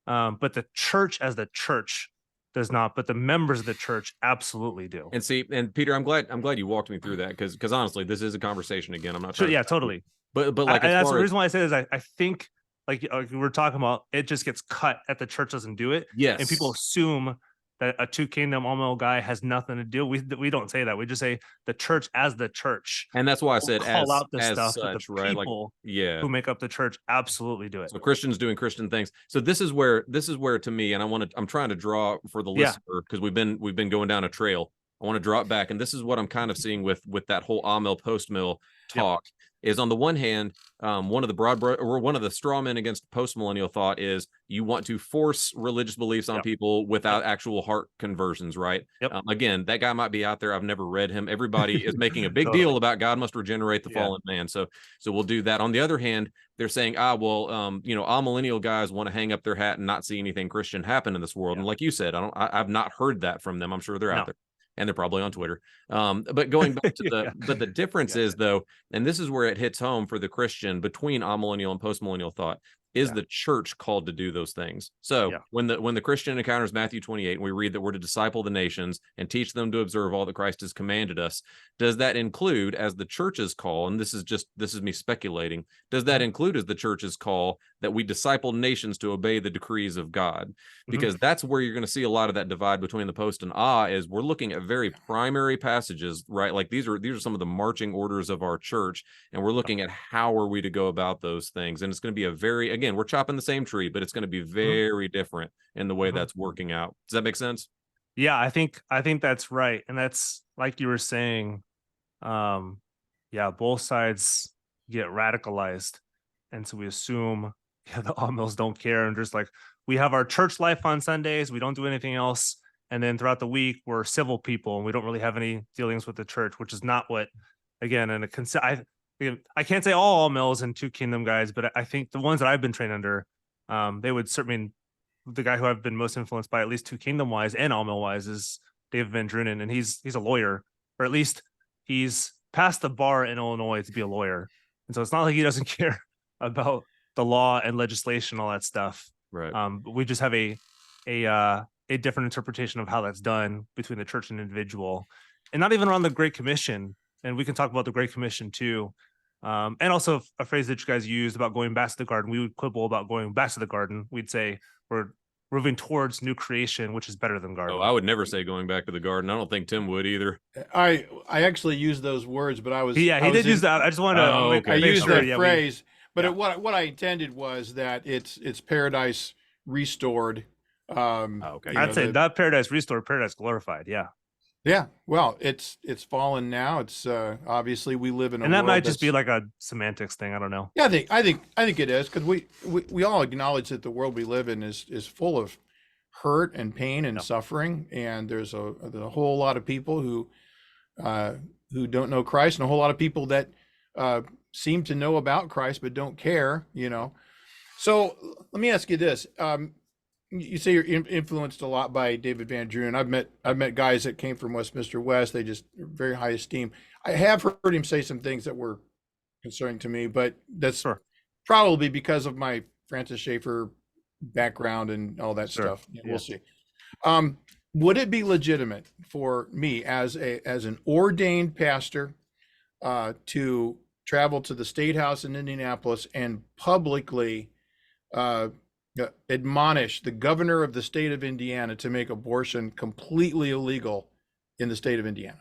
But the church as the church does not, but the members of the church absolutely do. And see, and Peter, I'm glad you walked me through that because honestly, this is a conversation again. I'm not sure. trying Yeah, totally. But like that's the reason why I say is I think like we're talking about, it just gets cut at the church doesn't do it. Yes. And people assume that a two-kingdom all-male guy has nothing to do. We don't say that. We just say the church as the church. And that's why I said call out the as stuff, such, but the right? people who make up the church absolutely do it. So Christians doing Christian things. So this is where to me, and I'm trying to draw for the listener because we've been going down a trail. I want to draw it back, and this is what I'm kind of seeing with that whole Amil post mill talk. Is on the one hand, one of the straw men against post-millennial thought is you want to force religious beliefs on people without actual heart conversions, right? Again, that guy might be out there. I've never read him. Everybody is making a big deal about God must regenerate the fallen man. So we'll do that. On the other hand, they're saying, amillennial guys want to hang up their hat and not see anything Christian happen in this world. And like you said, I've not heard that from them. I'm sure they're out there. And they're probably on Twitter. But going back to the difference is though, and this is where it hits home for the Christian between amillennial and postmillennial thought, is the church called to do those things. So when the Christian encounters Matthew 28, and we read that we're to disciple the nations and teach them to observe all that Christ has commanded us, does that include as the church's call, and this is me speculating, does that include as the church's call that we disciple nations to obey the decrees of God? Because that's where you're going to see a lot of that divide between the post and is we're looking at very primary passages, right? Like these are some of the marching orders of our church, and we're looking at how are we to go about those things. And it's going to be a very, again, we're chopping the same tree, but it's going to be very different in the way that's working out. Does that make sense? Yeah, I think that's right. And that's like you were saying, both sides get radicalized. And so we assume the all-mills don't care. And just like, we have our church life on Sundays, we don't do anything else. And then throughout the week, we're civil people and we don't really have any dealings with the church, which is not what, again, I can't say all mills and two kingdom guys, but I think the ones that I've been trained under, They would certainly, the guy who I've been most influenced by, at least two Kingdom Wise and All Mill Wise, is David Van Drunen, and he's a lawyer, or at least he's passed the bar in Illinois to be a lawyer, and so it's not like he doesn't care about the law and legislation, all that stuff. Right. But we just have a different interpretation of how that's done between the church and individual, and not even around the Great Commission. And we can talk about the Great Commission too. And also a phrase that you guys used about going back to the garden. We would quibble about going back to the garden. We'd say we're moving towards new creation, which is better than garden. Oh, I would never say going back to the garden. I don't think Tim would either. I actually used those words, but I was he did use that. I just wanted to okay. I used sure. that phrase, but what I intended was that it's paradise restored. Okay. I'd say not paradise restored, paradise glorified. Yeah. Yeah, well, it's fallen now. It's obviously we live in a and that world might just be like a semantics thing. I don't know. Yeah, I think it is, because we all acknowledge that the world we live in is full of hurt and pain and suffering, and there's a whole lot of people who don't know Christ, and a whole lot of people that seem to know about Christ but don't care. So let me ask you this. You say you're influenced a lot by David Van Drunen. I've met guys that came from Westminster West. They just very high esteem. I have heard him say some things that were concerning to me, but that's probably because of my Francis Schaeffer background and all that stuff. We'll see. Would it be legitimate for me as an ordained pastor to travel to the State House in Indianapolis and publicly admonish the governor of the state of Indiana to make abortion completely illegal in the state of Indiana?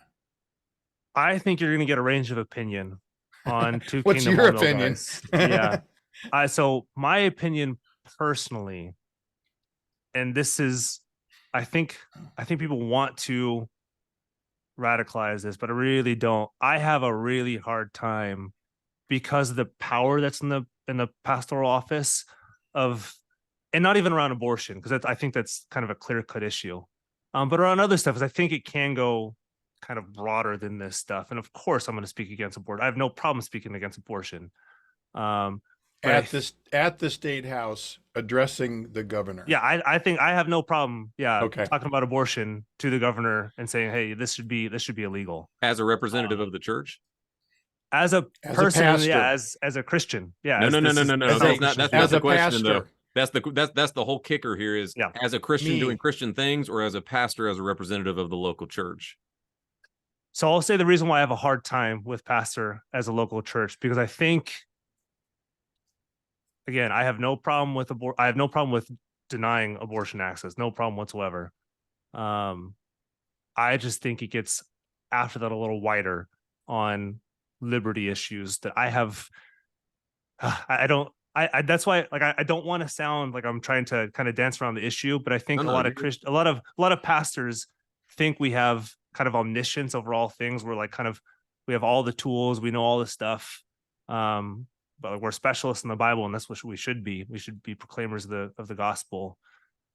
I think you're going to get a range of opinion on two. What's Kingdom your All Mill opinion? Guys. Yeah. So my opinion personally, and this is, I think people want to radicalize this, but I really don't. I have a really hard time because of the power that's in the pastoral office of. And not even around abortion, because I think that's kind of a clear-cut issue. But around other stuff, is I think it can go kind of broader than this stuff. And of course, I'm going to speak against abortion. I have no problem speaking against abortion. At the State House, addressing the governor. Yeah, I think I have no problem. Yeah, okay. Talking about abortion to the governor and saying, "Hey, this should be illegal." As a representative of the church. As a person, as a Christian. Yeah. No. That's not the question, though. That's the whole kicker here is as a Christian doing Christian things, or as a pastor, as a representative of the local church. So I'll say the reason why I have a hard time with pastor as a local church, because I think, again, I have no problem with I have no problem with denying abortion access, no problem whatsoever. I just think it gets after that a little wider on liberty issues that I have. That's why, like, I don't want to sound like I'm trying to kind of dance around the issue, but I think a lot of pastors think we have kind of omniscience over all things. We're like we have all the tools, we know all the stuff, but we're specialists in the Bible, and that's what we should be. We should be proclaimers of the gospel,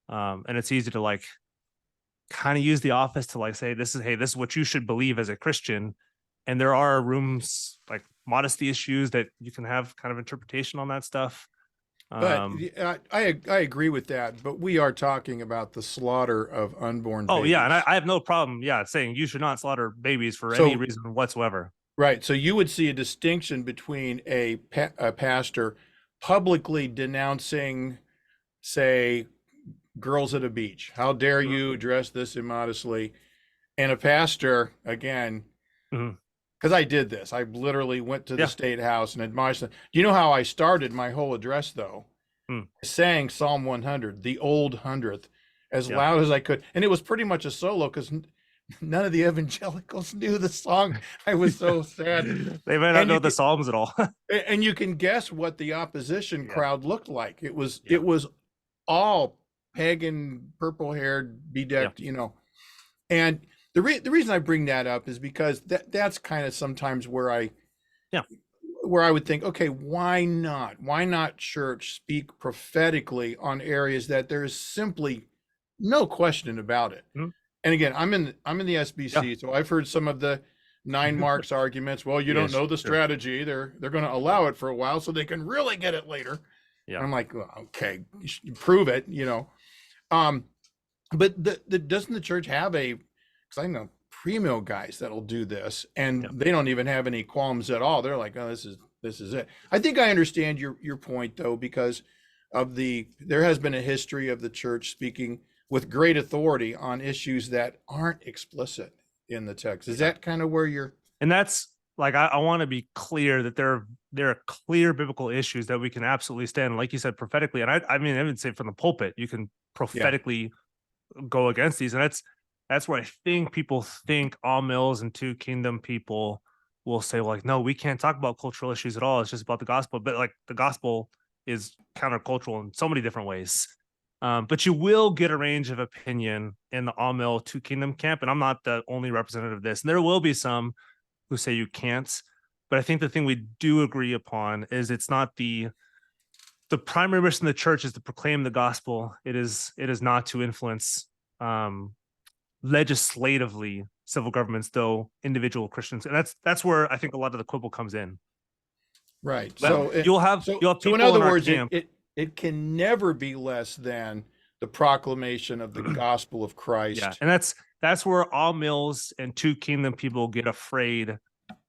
and it's easy to like kind of use the office to like say this is what you should believe as a Christian, and there are rooms like modesty issues that you can have kind of interpretation on that stuff. But I agree with that, but we are talking about the slaughter of unborn babies. Yeah, and I have no problem saying you should not slaughter babies for any reason whatsoever. Right, so you would see a distinction between a pastor publicly denouncing, say, girls at a beach, how dare you address this immodestly, and a pastor, again, because I did this. I literally went to the State House and admonished them. Do you know how I started my whole address, though? Sang Psalm 100, the old 100th, as loud as I could. And it was pretty much a solo because none of the evangelicals knew the song. I was so sad. They might not know the Psalms at all. And you can guess what the opposition crowd looked like. It was all pagan, purple-haired, bedecked, And the reason I bring that up is because that's kind of sometimes where I would think, okay, why not church speak prophetically on areas that there is simply no question about it. And again, I'm in the SBC, so I've heard some of the 9 Marks arguments. Well, you don't know the strategy. They're going to allow it for a while so they can really get it later. Yeah. And I'm like, well, okay, you should prove it, Um, but doesn't the church have because I know premill guys that'll do this, and Yeah. they don't even have any qualms at all. They're like, oh, this is it. I think I understand your point though, because there has been a history of the church speaking with great authority on issues that aren't explicit in the text. Is that kind of where you're? And that's like, I want to be clear that there are clear biblical issues that we can absolutely stand, like you said, prophetically. And I mean, I would say from the pulpit, you can prophetically go against these. And that's where I think people think all mills and two kingdom people will say, well, like, no, we can't talk about cultural issues at all. It's just about the gospel. But like the gospel is countercultural in so many different ways. But you will get a range of opinion in the all mill two kingdom camp. And I'm not the only representative of this. And there will be some who say you can't. But I think the thing we do agree upon is it's not the primary mission of the church is to proclaim the gospel. It is not to influence legislatively civil governments, though individual Christians. And that's where I think a lot of the quibble comes in. Right. But So you'll have people in other in our words, camp. it can never be less than the proclamation of the gospel of Christ. Yeah, and that's where all mills and two kingdom people get afraid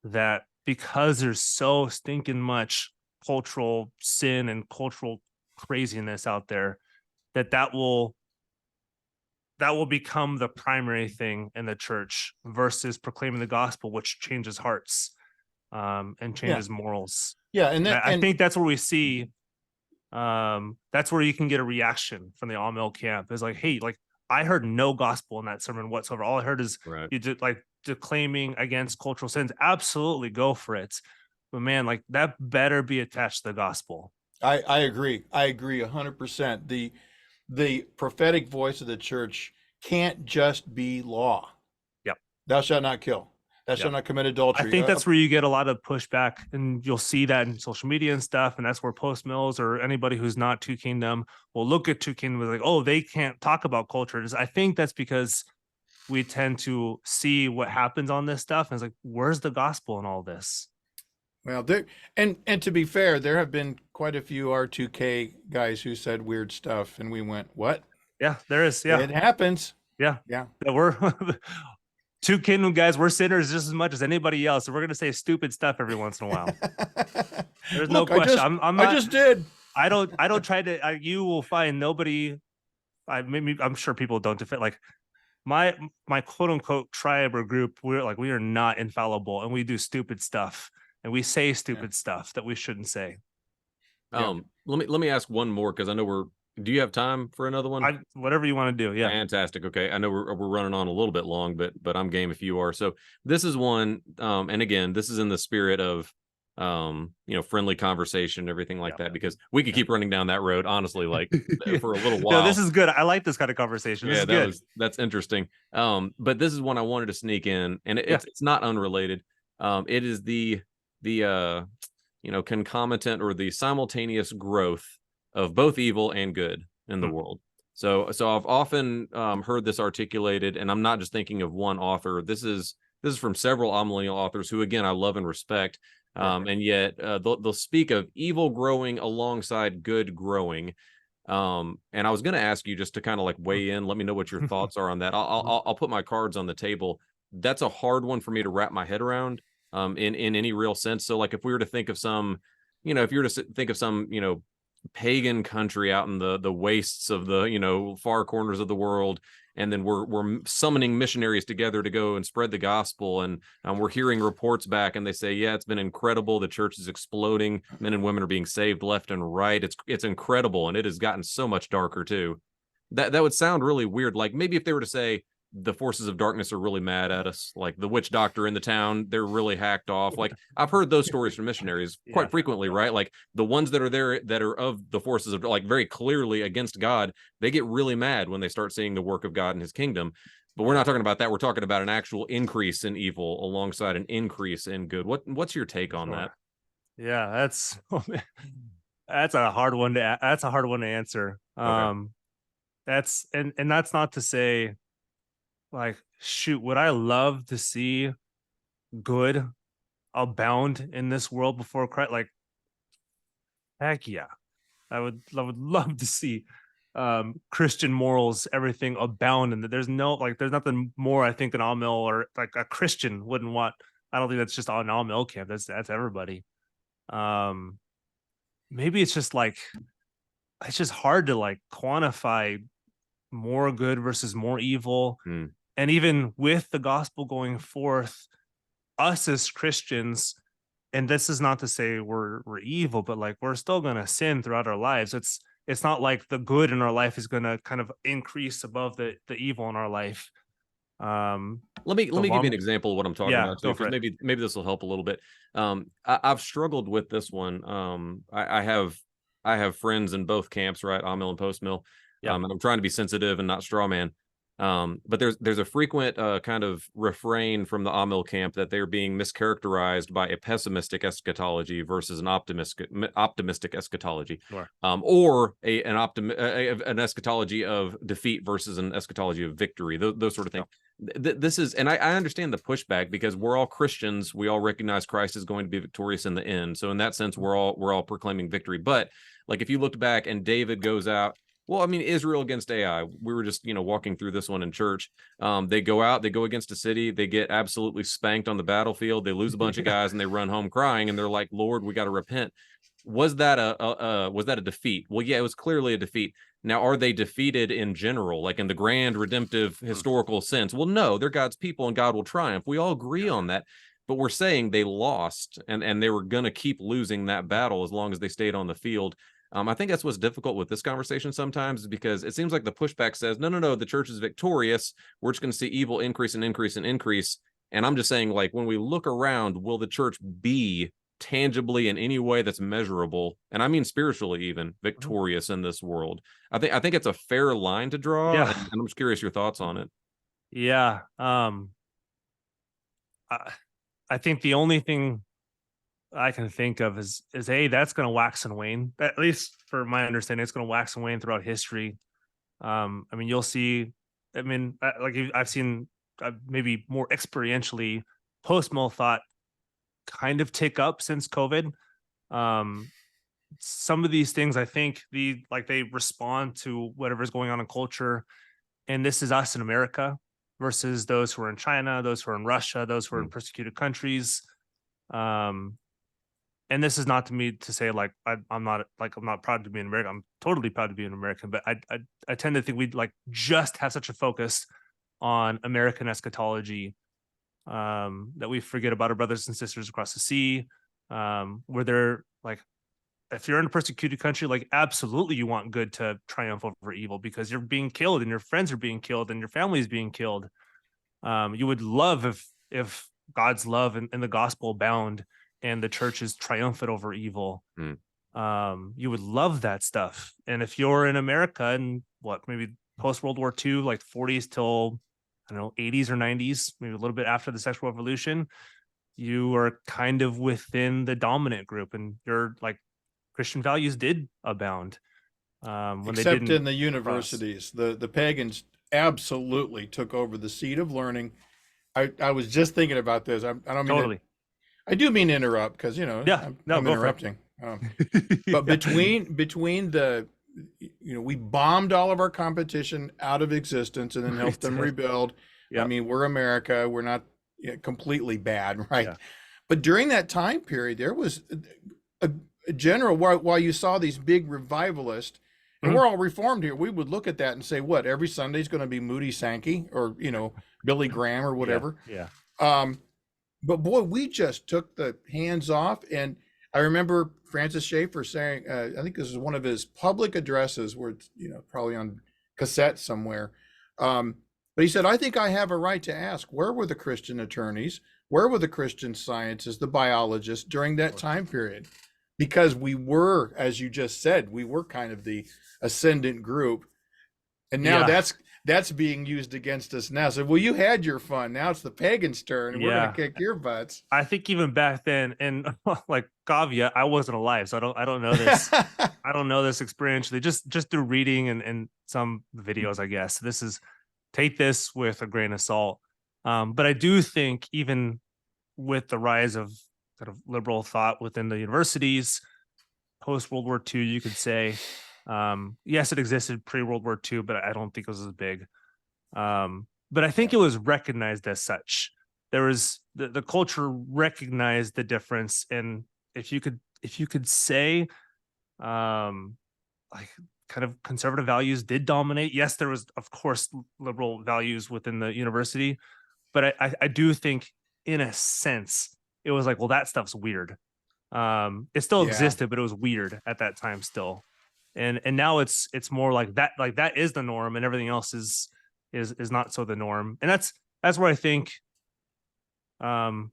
that because there's so stinking much cultural sin and cultural craziness out there, that will become the primary thing in the church versus proclaiming the gospel, which changes hearts and changes morals. Yeah, and I think that's where we see that's where you can get a reaction from the all mill camp. Is like, hey, like I heard no gospel in that sermon whatsoever. All I heard is you did like declaiming against cultural sins. Absolutely, go for it. But man, like that better be attached to the gospel. I agree. I agree 100%. The prophetic voice of the church can't just be law. Yep. Thou shalt not kill. Thou shalt not commit adultery. I think that's where you get a lot of pushback, and you'll see that in social media and stuff. And that's where post mills or anybody who's not two kingdom will look at two kingdom and like, oh, they can't talk about cultures. I think that's because we tend to see what happens on this stuff, and it's like, where's the gospel in all this? Well, and to be fair, there have been quite a few R2K guys who said weird stuff, and we went, "What?" Yeah, there is. Yeah, it happens. Yeah, yeah. We're two kingdom guys. We're sinners just as much as anybody else, so we're gonna say stupid stuff every once in a while. There's no question. I'm not, I just did. I don't try to. You will find nobody. I'm sure people don't defend like my quote unquote tribe or group. We are not infallible, and we do stupid stuff. And we say stupid stuff that we shouldn't say. Let me ask one more, because I know do you have time for another one? Whatever you want to do. Yeah. Fantastic. Okay. I know we're running on a little bit long, but I'm game if you are. So this is one, and again, this is in the spirit of friendly conversation, everything like that, because we could keep running down that road, honestly, like for a little while. No, this is good. I like this kind of conversation. This is good. That's interesting. But this is one I wanted to sneak in, and it's not unrelated. It is the concomitant or the simultaneous growth of both evil and good in the world. So I've often heard this articulated, and I'm not just thinking of one author. This is from several amillennial authors who, again, I love and respect. And yet they'll speak of evil growing alongside good growing. And I was going to ask you just to kind of like weigh in. Let me know what your thoughts are on that. I'll put my cards on the table. That's a hard one for me to wrap my head around. In any real sense. So like if we were to think of some, if you were to think of some, pagan country out in the wastes of the, far corners of the world, and then we're summoning missionaries together to go and spread the gospel, and we're hearing reports back, and they say, yeah, it's been incredible. The church is exploding. Men and women are being saved left and right. It's incredible, and it has gotten so much darker too. That would sound really weird. Like maybe if they were to say, the forces of darkness are really mad at us, like the witch doctor in the town, they're really hacked off. Like I've heard those stories from missionaries quite frequently, right? Like the ones that are there that are of the forces of like very clearly against God, they get really mad when they start seeing the work of God in his kingdom. But we're not talking about that. We're talking about an actual increase in evil alongside an increase in good. What's your take on that? Yeah, that's a hard one to answer. Okay. That's not to say, like, shoot, would I love to see good abound in this world before Christ? Like, heck yeah. I would love to see Christian morals, everything abound, and there's nothing more I think an Amil or like a Christian wouldn't want. I don't think that's just on Amil camp. That's everybody. Maybe it's just hard to like quantify more good versus more evil. And even with the gospel going forth, us as Christians, and this is not to say we're evil, but like we're still going to sin throughout our lives. It's not like the good in our life is going to kind of increase above the evil in our life. Let me give you an example of what I'm talking about too, because maybe this will help a little bit. I've struggled with this one. I have friends in both camps, right? Amil and post mill. And I'm trying to be sensitive and not straw man. But there's a frequent kind of refrain from the Amil camp that they're being mischaracterized by a pessimistic eschatology versus an optimistic eschatology, sure. Or an eschatology of defeat versus an eschatology of victory. Those sort of things. This is, and I understand the pushback because we're all Christians. We all recognize Christ is going to be victorious in the end. So in that sense, we're all proclaiming victory. But like if you looked back and David goes out. Well, I mean, Israel against Ai. We were just, walking through this one in church. They go out, they go against a city, they get absolutely spanked on the battlefield. They lose a bunch of guys, and they run home crying. And they're like, "Lord, we got to repent." Was that a defeat? Well, yeah, it was clearly a defeat. Now, are they defeated in general, like in the grand redemptive historical sense? Well, no, they're God's people, and God will triumph. We all agree on that. But we're saying they lost, and they were going to keep losing that battle as long as they stayed on the field. I think that's what's difficult with this conversation sometimes, is because it seems like the pushback says, no, the church is victorious. We're just going to see evil increase and increase and increase. And I'm just saying, like, when we look around, will the church be tangibly in any way that's measurable, and I mean spiritually even, victorious in this world? I think it's a fair line to draw. Yeah. And I'm just curious your thoughts on it. Yeah. I think the only thing I can think of is that's going to wax and wane. At least for my understanding, it's going to wax and wane throughout history. I mean, you'll see. I mean, I've seen maybe more experientially post-mill thought kind of tick up since COVID. Some of these things, I think, they respond to whatever's going on in culture, and this is us in America versus those who are in China, those who are in Russia, those who are in persecuted countries. And this is not to me to say I'm not proud to be an American. I'm totally proud to be an American, but I tend to think we just have such a focus on American eschatology that we forget about our brothers and sisters across the sea, where they're if you're in a persecuted country, absolutely you want good to triumph over evil because you're being killed and your friends are being killed and your family is being killed. You would love if God's love and the gospel abound and the church is triumphant over evil. You would love that stuff. And if you're in America and maybe post World War II, 40s till 80s or 90s, maybe a little bit after the sexual revolution, you are kind of within the dominant group, and your Christian values did abound. Except in the universities, the pagans absolutely took over the seat of learning. I was just thinking about this. I don't mean totally. I do mean interrupt because I'm interrupting. But between the we bombed all of our competition out of existence and then helped them rebuild. Yep. I mean, we're America. We're not completely bad, right? Yeah. But during that time period, there was a general, while you saw these big revivalists, and we're all reformed here, we would look at that and say, what, every Sunday is going to be Moody Sankey or, Billy Graham or whatever. Yeah. But boy, we just took the hands off. And I remember Francis Schaeffer saying, I think this is one of his public addresses where it's, probably on cassette somewhere. But he said, I think I have a right to ask, where were the Christian attorneys? Where were the Christian scientists, the biologists during that time period? Because we were, as you just said, we were kind of the ascendant group. And now that's being used against us now. So, well, you had your fun. Now it's the pagans' turn, and we're going to kick your butts. I think even back then, and Kavya, I wasn't alive, so I don't know this. I don't know this experientially, just through reading and some videos, I guess. Take this with a grain of salt. But I do think even with the rise of kind of liberal thought within the universities, post World War II, you could say. Yes, it existed pre-World War II, but I don't think it was as big. But I think it was recognized as such. There was the culture recognized the difference, and if you could say, like, kind of conservative values did dominate. Yes, there was, of course, liberal values within the university, but I do think, in a sense, it was like, well, that stuff's weird. It still Yeah. existed, but it was weird at that time still. And now it's more like that is the norm, and everything else is not so the norm. And that's where I think I'm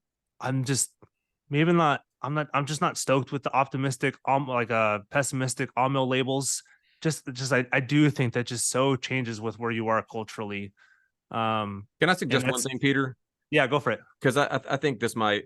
just maybe not I'm just not stoked with the optimistic pessimistic Amil labels. I do think that just so changes with where you are culturally. Can I suggest one thing, Peter? Yeah, go for it. Because I think this might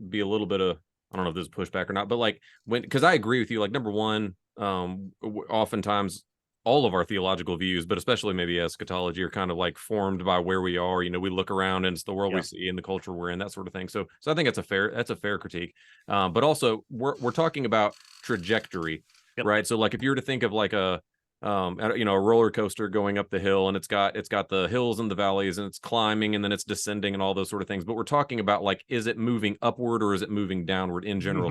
be a little bit of, I don't know if this is pushback or not, but like because I agree with you. Like, number one, oftentimes all of our theological views, but especially maybe eschatology, are kind of like formed by where we are. We look around and it's the world we see and the culture we're in, that sort of thing. So I think that's a fair critique. But also we're talking about trajectory, right? So like if you were to think of like a roller coaster going up the hill, and it's got the hills and the valleys, and it's climbing and then it's descending and all those sort of things. But we're talking about, like, is it moving upward or is it moving downward in general?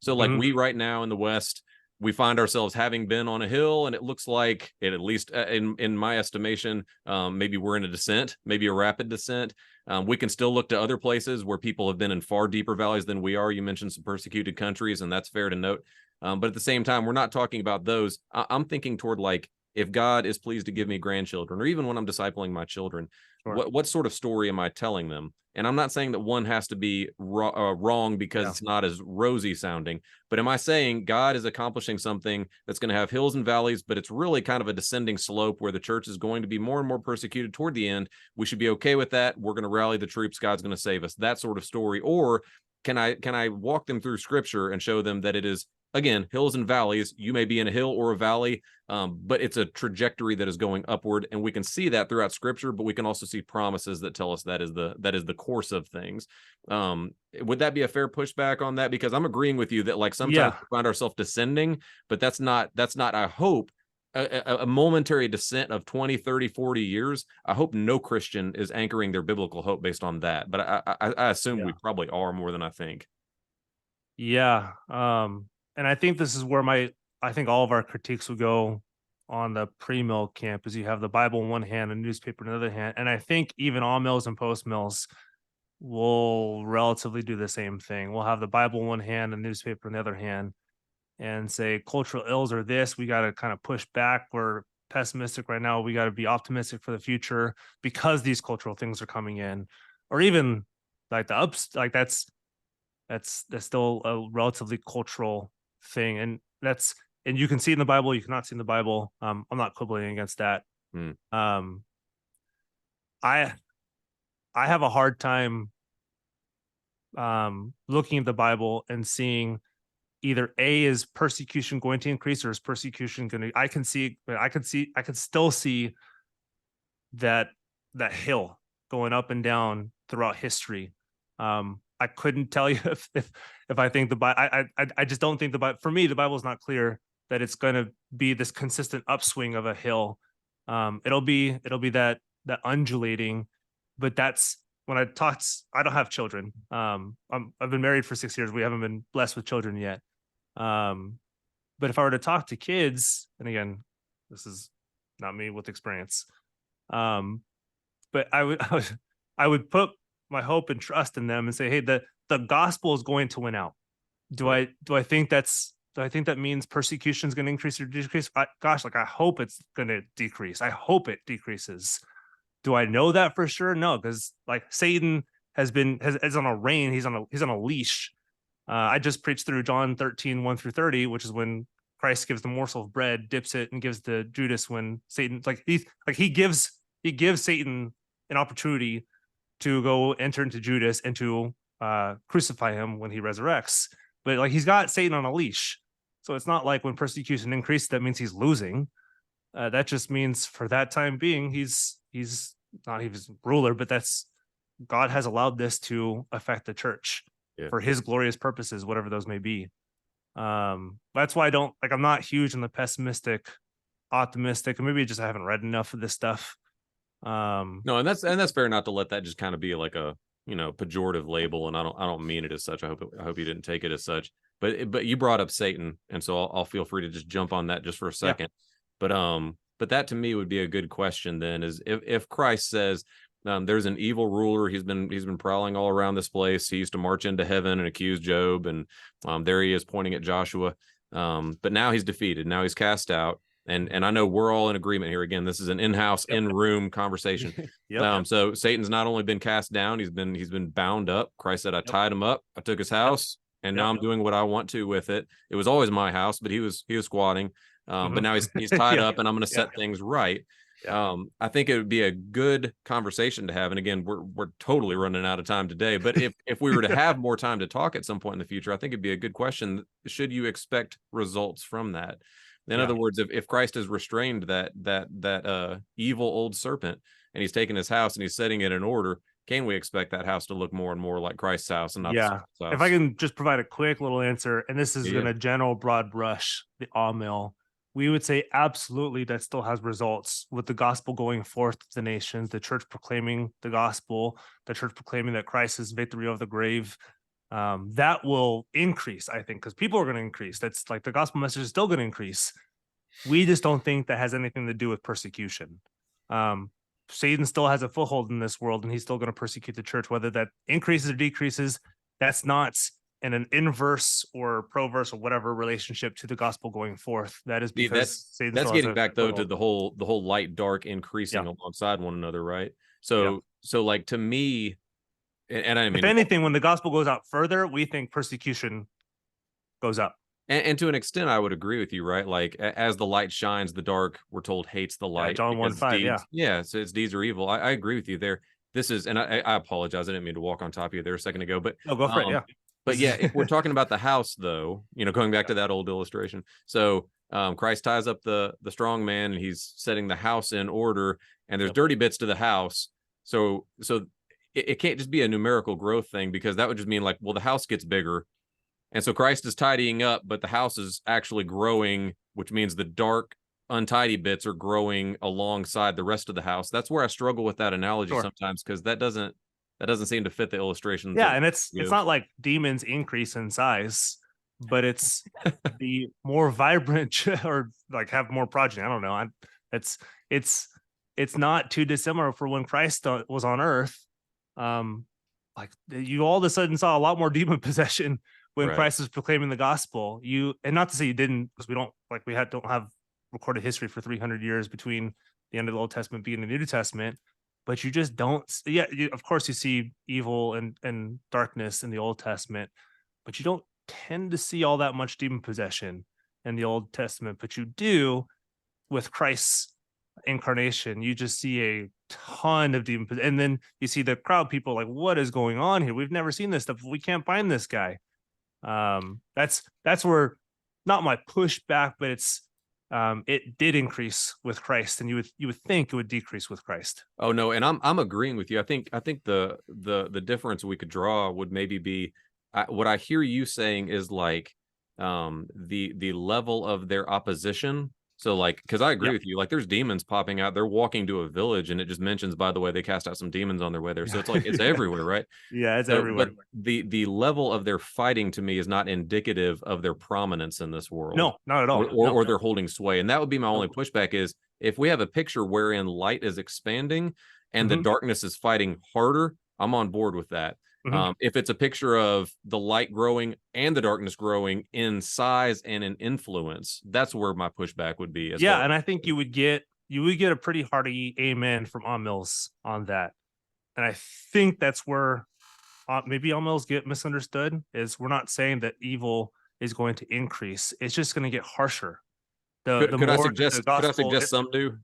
So like we right now in the West, we find ourselves having been on a hill, and it looks like it, at least in my estimation, maybe we're in a descent, maybe a rapid descent. We can still look to other places where people have been in far deeper valleys than we are. You mentioned some persecuted countries, and that's fair to note. But at the same time, we're not talking about those. I'm thinking toward, like, if God is pleased to give me grandchildren, or even when I'm discipling my children, what sort of story am I telling them? And I'm not saying that one has to be wrong because it's not as rosy sounding, but am I saying God is accomplishing something that's going to have hills and valleys, but it's really kind of a descending slope where the church is going to be more and more persecuted toward the end? We should be okay with that. We're going to rally the troops. God's going to save us. That sort of story. Or can I walk them through scripture and show them that it is, again, hills and valleys? You may be in a hill or a valley, but it's a trajectory that is going upward, and we can see that throughout scripture, but we can also see promises that tell us that is the course of things. Would that be a fair pushback on that? Because I'm agreeing with you that, like, sometimes we find ourselves descending, but that's not, I hope, a momentary descent of 20, 30, 40 years. I hope no Christian is anchoring their biblical hope based on that, but I assume we probably are more than I think. Yeah. And I think this is where I think all of our critiques will go on the pre-mill camp, is you have the Bible in one hand, a newspaper in the other hand. And I think even all mills and post mills will relatively do the same thing. We'll have the Bible in one hand, a newspaper in the other hand, and say cultural ills are this. We got to kind of push back. We're pessimistic right now. We got to be optimistic for the future because these cultural things are coming in. Or even like the ups, like that's still a relatively cultural thing, and you can see in the Bible, you cannot see in the Bible. I'm not quibbling against that. I have a hard time looking at the Bible and seeing either A, is persecution going to increase, or is persecution going to, I can still see that hill going up and down throughout history. I couldn't tell you if I think the Bible. I just don't think the Bible. For me, the Bible is not clear that it's going to be this consistent upswing of a hill. It'll be that undulating, but that's when I talked. I don't have children. I've been married for 6 years. We haven't been blessed with children yet. But if I were to talk to kids, and again, this is not me with experience, but I would put my hope and trust in them and say, hey, the gospel is going to win out. Do I think that means persecution is going to increase or decrease? I hope it's going to decrease. I hope it decreases. Do I know that for sure? No, because like Satan is on a rein. He's on a leash. I just preached through John 13, 1 through 30, which is when Christ gives the morsel of bread, dips it, and gives to Judas when Satan, he gives Satan an opportunity to go enter into Judas and to crucify him when he resurrects. But like, he's got Satan on a leash. So it's not like when persecution increases, that means he's losing. That just means for that time being, he's not his ruler, but God has allowed this to affect the church for his glorious purposes, whatever those may be. That's why I'm not huge on the pessimistic, optimistic, and maybe just I haven't read enough of this stuff. No, and that's fair not to let that just kind of be like a, pejorative label, and I don't mean it as such. I hope you didn't take it as such. But you brought up Satan, and so I'll feel free to just jump on that just for a second. But that to me would be a good question then, is if Christ says, there's an evil ruler, he's been prowling all around this place. He used to march into heaven and accuse Job, and there he is pointing at Joshua. But now he's defeated. Now he's cast out. And I know we're all in agreement here. Again, this is an in-house, in-room conversation. So Satan's not only been cast down, he's been bound up. Christ said, I tied him up, I took his house, and now I'm doing what I want to with it. It was always my house, but he was squatting. But now he's tied up, and I'm going to set things right. I think it would be a good conversation to have. And again, we're totally running out of time today. But if we were to have more time to talk at some point in the future, I think it'd be a good question. Should you expect results from that? In other words, if Christ has restrained that evil old serpent, and he's taken his house and he's setting it in order, can we expect that house to look more and more like Christ's house and not the serpent's house? If I can just provide a quick little answer, and this is in a general broad brush, the Amil, we would say absolutely that still has results with the gospel going forth to the nations, the church proclaiming the gospel, the church proclaiming that Christ is victory over the grave. That will increase, I think, because people are going to increase. That's like the gospel message is still going to increase. We just don't think that has anything to do with persecution. Satan still has a foothold in this world, and he's still going to persecute the church, whether that increases or decreases. That's not in an inverse or proverse or whatever relationship to the gospel going forth. That is because that's getting back though to the whole light dark increasing alongside one another, right? So like to me. And I mean, if anything, when the gospel goes out further, we think persecution goes up. And to an extent, I would agree with you, right? Like as the light shines, the dark, we're told, hates the light. John 1:5, so its deeds are evil. I agree with you there. This is, and I apologize, I didn't mean to walk on top of you there a second ago, but no, go for it. But if we're talking about the house, though, going back to that old illustration, so Christ ties up the strong man, and he's setting the house in order, and there's dirty bits to the house, so it can't just be a numerical growth thing, because that would just mean like, well, the house gets bigger. And so Christ is tidying up, but the house is actually growing, which means the dark, untidy bits are growing alongside the rest of the house. That's where I struggle with that analogy sometimes, because that doesn't seem to fit the illustration. And it's not like demons increase in size, but it's the more vibrant or like have more progeny. I don't know. It's not too dissimilar for when Christ was on earth. Like you all of a sudden saw a lot more demon possession when Christ is proclaiming the gospel. And not to say you didn't, because we don't have recorded history for 300 years between the end of the Old Testament beginning of the New Testament, but you just don't. Of course you see evil and darkness in the Old Testament, but you don't tend to see all that much demon possession in the Old Testament. But you do with Christ's incarnation. You just see a ton of demon possession, and then you see the crowd, people like, what is going on here? We've never seen this stuff. We can't find this guy. That's where not my pushback, but it's it did increase with Christ, and you would think it would decrease with Christ. Oh no, and I'm agreeing with you. I think the difference we could draw would maybe be what I hear you saying is like the level of their opposition. So like, because I agree with you, like there's demons popping out. They're walking to a village, and it just mentions, by the way, they cast out some demons on their way there. So it's like it's everywhere, right? It's everywhere. But the level of their fighting to me is not indicative of their prominence in this world. No, not at all. Or they're holding sway. And that would be my only pushback is if we have a picture wherein light is expanding and the darkness is fighting harder, I'm on board with that. If it's a picture of the light growing and the darkness growing in size and in influence, that's where my pushback would be. And I think you would get a pretty hearty amen from Amils on that. And I think that's where maybe Amils get misunderstood, is we're not saying that evil is going to increase. It's just going to get harsher. Could I suggest some do?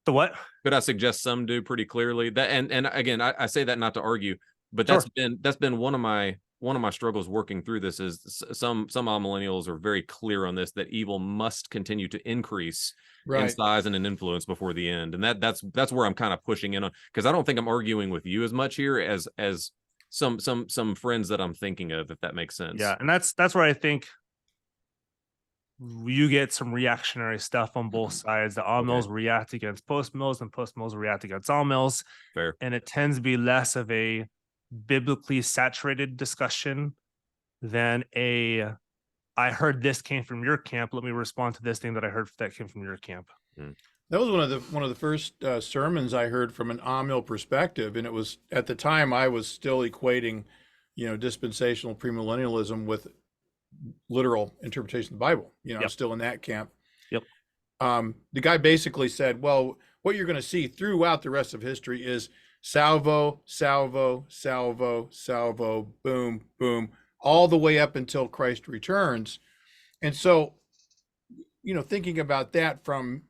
The what? Could I suggest some do pretty clearly? That and again, I say that not to argue, but that's been one of my struggles working through this. Is some amillennials are very clear on this, that evil must continue to increase in size and in influence before the end, and that's where I'm kind of pushing in on, because I don't think I'm arguing with you as much here as some friends that I'm thinking of, if that makes sense. And that's where I think you get some reactionary stuff on both sides. The amills react against post-mills, and post-mills react against amills. Fair. And it tends to be less of a biblically saturated discussion than a, I heard this came from your camp, let me respond to this thing that I heard that came from your camp. That was one of the first sermons I heard from an Amill perspective, and it was at the time I was still equating, dispensational premillennialism with literal interpretation of the Bible. Still in that camp. Yep. The guy basically said, well, what you're going to see throughout the rest of history is salvo, salvo, salvo, salvo, boom, boom, all the way up until Christ returns. And so, thinking about that from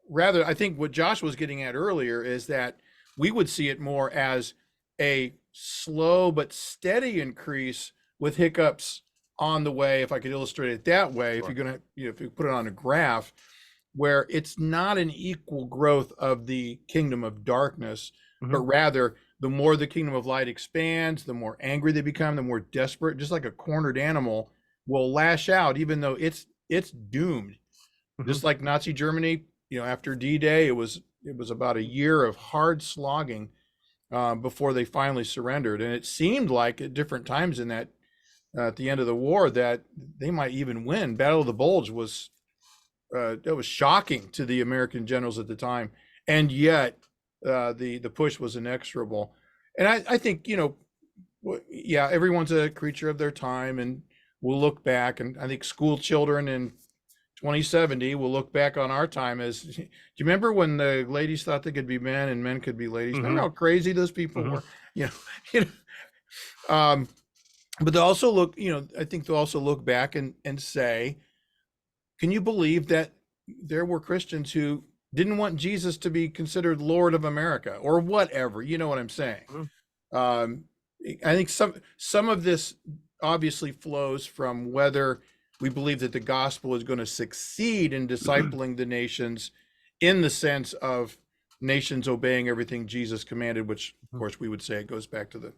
rather, I think what Josh was getting at earlier is that we would see it more as a slow but steady increase with hiccups on the way, if I could illustrate it that way. Sure. If you're going to, if you put it on a graph, where it's not an equal growth of the kingdom of darkness, but rather the more the kingdom of light expands, the more angry they become, the more desperate, just like a cornered animal will lash out, even though it's doomed. Just like Nazi Germany, after D-Day, it was about a year of hard slogging before they finally surrendered. And it seemed like at different times in that, at the end of the war, that they might even win. Battle of the Bulge was that was shocking to the American generals at the time, and yet the push was inexorable. And I think everyone's a creature of their time, and we'll look back, and I think school children in 2070 will look back on our time as, do you remember when the ladies thought they could be men and men could be ladies? Remember how crazy those people were? But they'll also look, I think they'll also look back and say, can you believe that there were Christians who didn't want Jesus to be considered Lord of America or whatever? You know what I'm saying? I think some of this obviously flows from whether we believe that the gospel is going to succeed in discipling the nations, in the sense of nations obeying everything Jesus commanded, which of course we would say it goes back to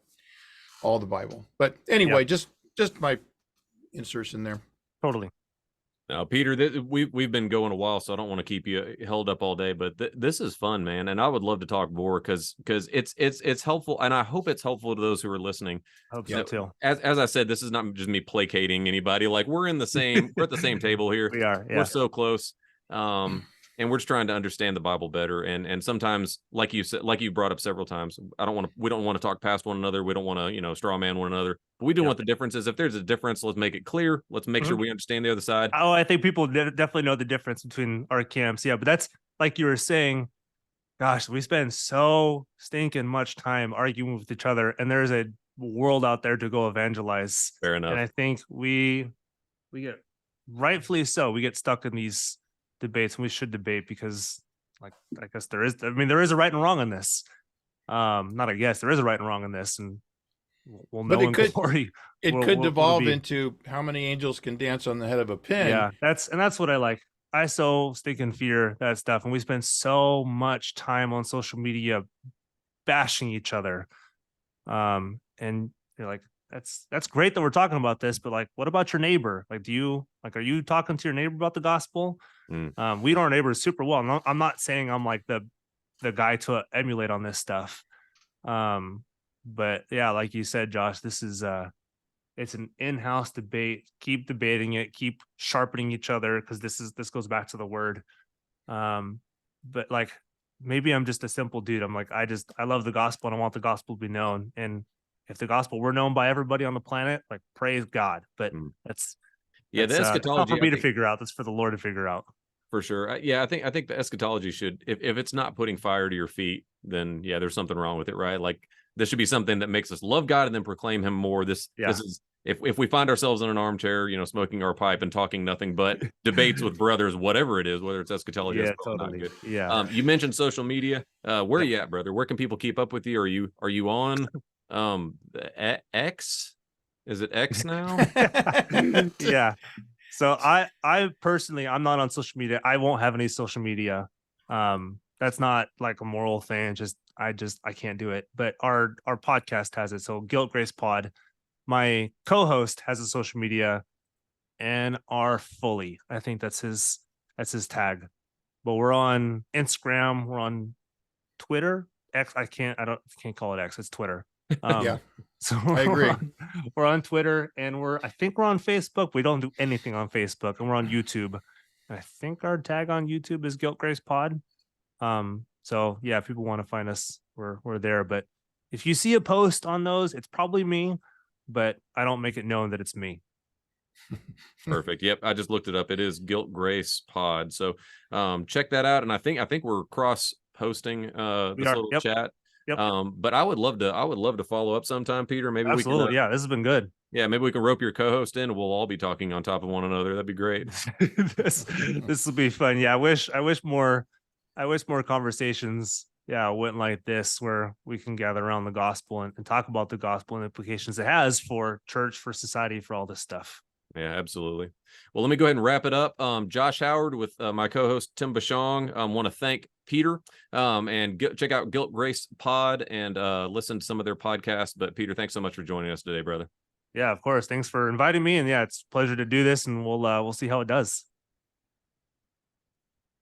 all the Bible. But anyway, just my insertion there. Totally. Now, Peter, we've been going a while, so I don't want to keep you held up all day, but this is fun, man, and I would love to talk more because it's helpful, and I hope it's helpful to those who are listening. I hope so too. As I said, this is not just me placating anybody. Like, we're at the same table here. We are. Yeah. We're so close. And we're just trying to understand the Bible better. And sometimes, like you said, like you brought up several times, we don't want to talk past one another. We don't want to, straw man one another. But we do want the differences. If there's a difference, let's make it clear. Let's make sure we understand the other side. Oh, I think people definitely know the difference between our camps. Yeah, but that's like you were saying. Gosh, we spend so stinking much time arguing with each other, and there's a world out there to go evangelize. Fair enough. And I think we get, rightfully so, we get stuck in these debates, and we should debate because, like, I guess there is a right and wrong in this. Not I guess there is a right and wrong in this, and we'll know. But it could devolve into how many angels can dance on the head of a pin. Yeah, that's what I like. I so stinking fear that stuff, and we spend so much time on social media bashing each other. And you're like, that's great that we're talking about this, but like, what about your neighbor? Like, are you talking to your neighbor about the gospel? We know our neighbors super well. I'm not saying I'm like the guy to emulate on this stuff. But yeah, like you said, Josh, this is it's an in-house debate. Keep debating it, keep sharpening each other, because this goes back to the word. But like, maybe I'm just a simple dude. I'm like, I love the gospel and I want the gospel to be known. And if the gospel were known by everybody on the planet, like, praise God. But that's the eschatology, not for me to figure out. That's for the Lord to figure out. For sure. I think the eschatology should, if it's not putting fire to your feet, then there's something wrong with it, right? Like, this should be something that makes us love God and then proclaim him more. This is, if we find ourselves in an armchair, smoking our pipe and talking nothing but debates with brothers, whatever it is, whether it's eschatology, totally. Not good. You mentioned social media. Where are you at, brother? Where can people keep up with you? Are you on X? Is it X now? Yeah. So I personally, I'm not on social media. I won't have any social media. That's not like a moral thing. I can't do it. But our podcast has it. So Guilt Grace Pod. My co-host has a social media. and are fully. I think that's his tag. But we're on Instagram, we're on Twitter, X. I can't call it X. It's Twitter. Yeah, So I agree. we're on Twitter, and I think we're on Facebook. We don't do anything on Facebook, and we're on YouTube. And I think our tag on YouTube is Guilt Grace Pod. So yeah, if people want to find us, we're there. But if you see a post on those, it's probably me, but I don't make it known that it's me. Perfect. Yep, I just looked it up. It is Guilt Grace Pod. So check that out. And I think we're cross posting this little chat. Yep. But I would love to follow up sometime, Peter. Maybe Absolutely. we can Yeah, this has been good. Yeah, maybe we can rope your co-host in and we'll all be talking on top of one another. That'd be great. This will be fun. Yeah, I wish more conversations went like this, where we can gather around the gospel and talk about the gospel and implications it has for church, for society, for all this stuff. Yeah, absolutely. Well, let me go ahead and wrap it up. Josh Howard with my co-host Tim Bashong. Want to thank Peter and check out Guilt Grace Pod and listen to some of their podcasts. But Peter, thanks so much for joining us today, brother. Yeah, of course. Thanks for inviting me. And yeah, it's a pleasure to do this, and we'll see how it does.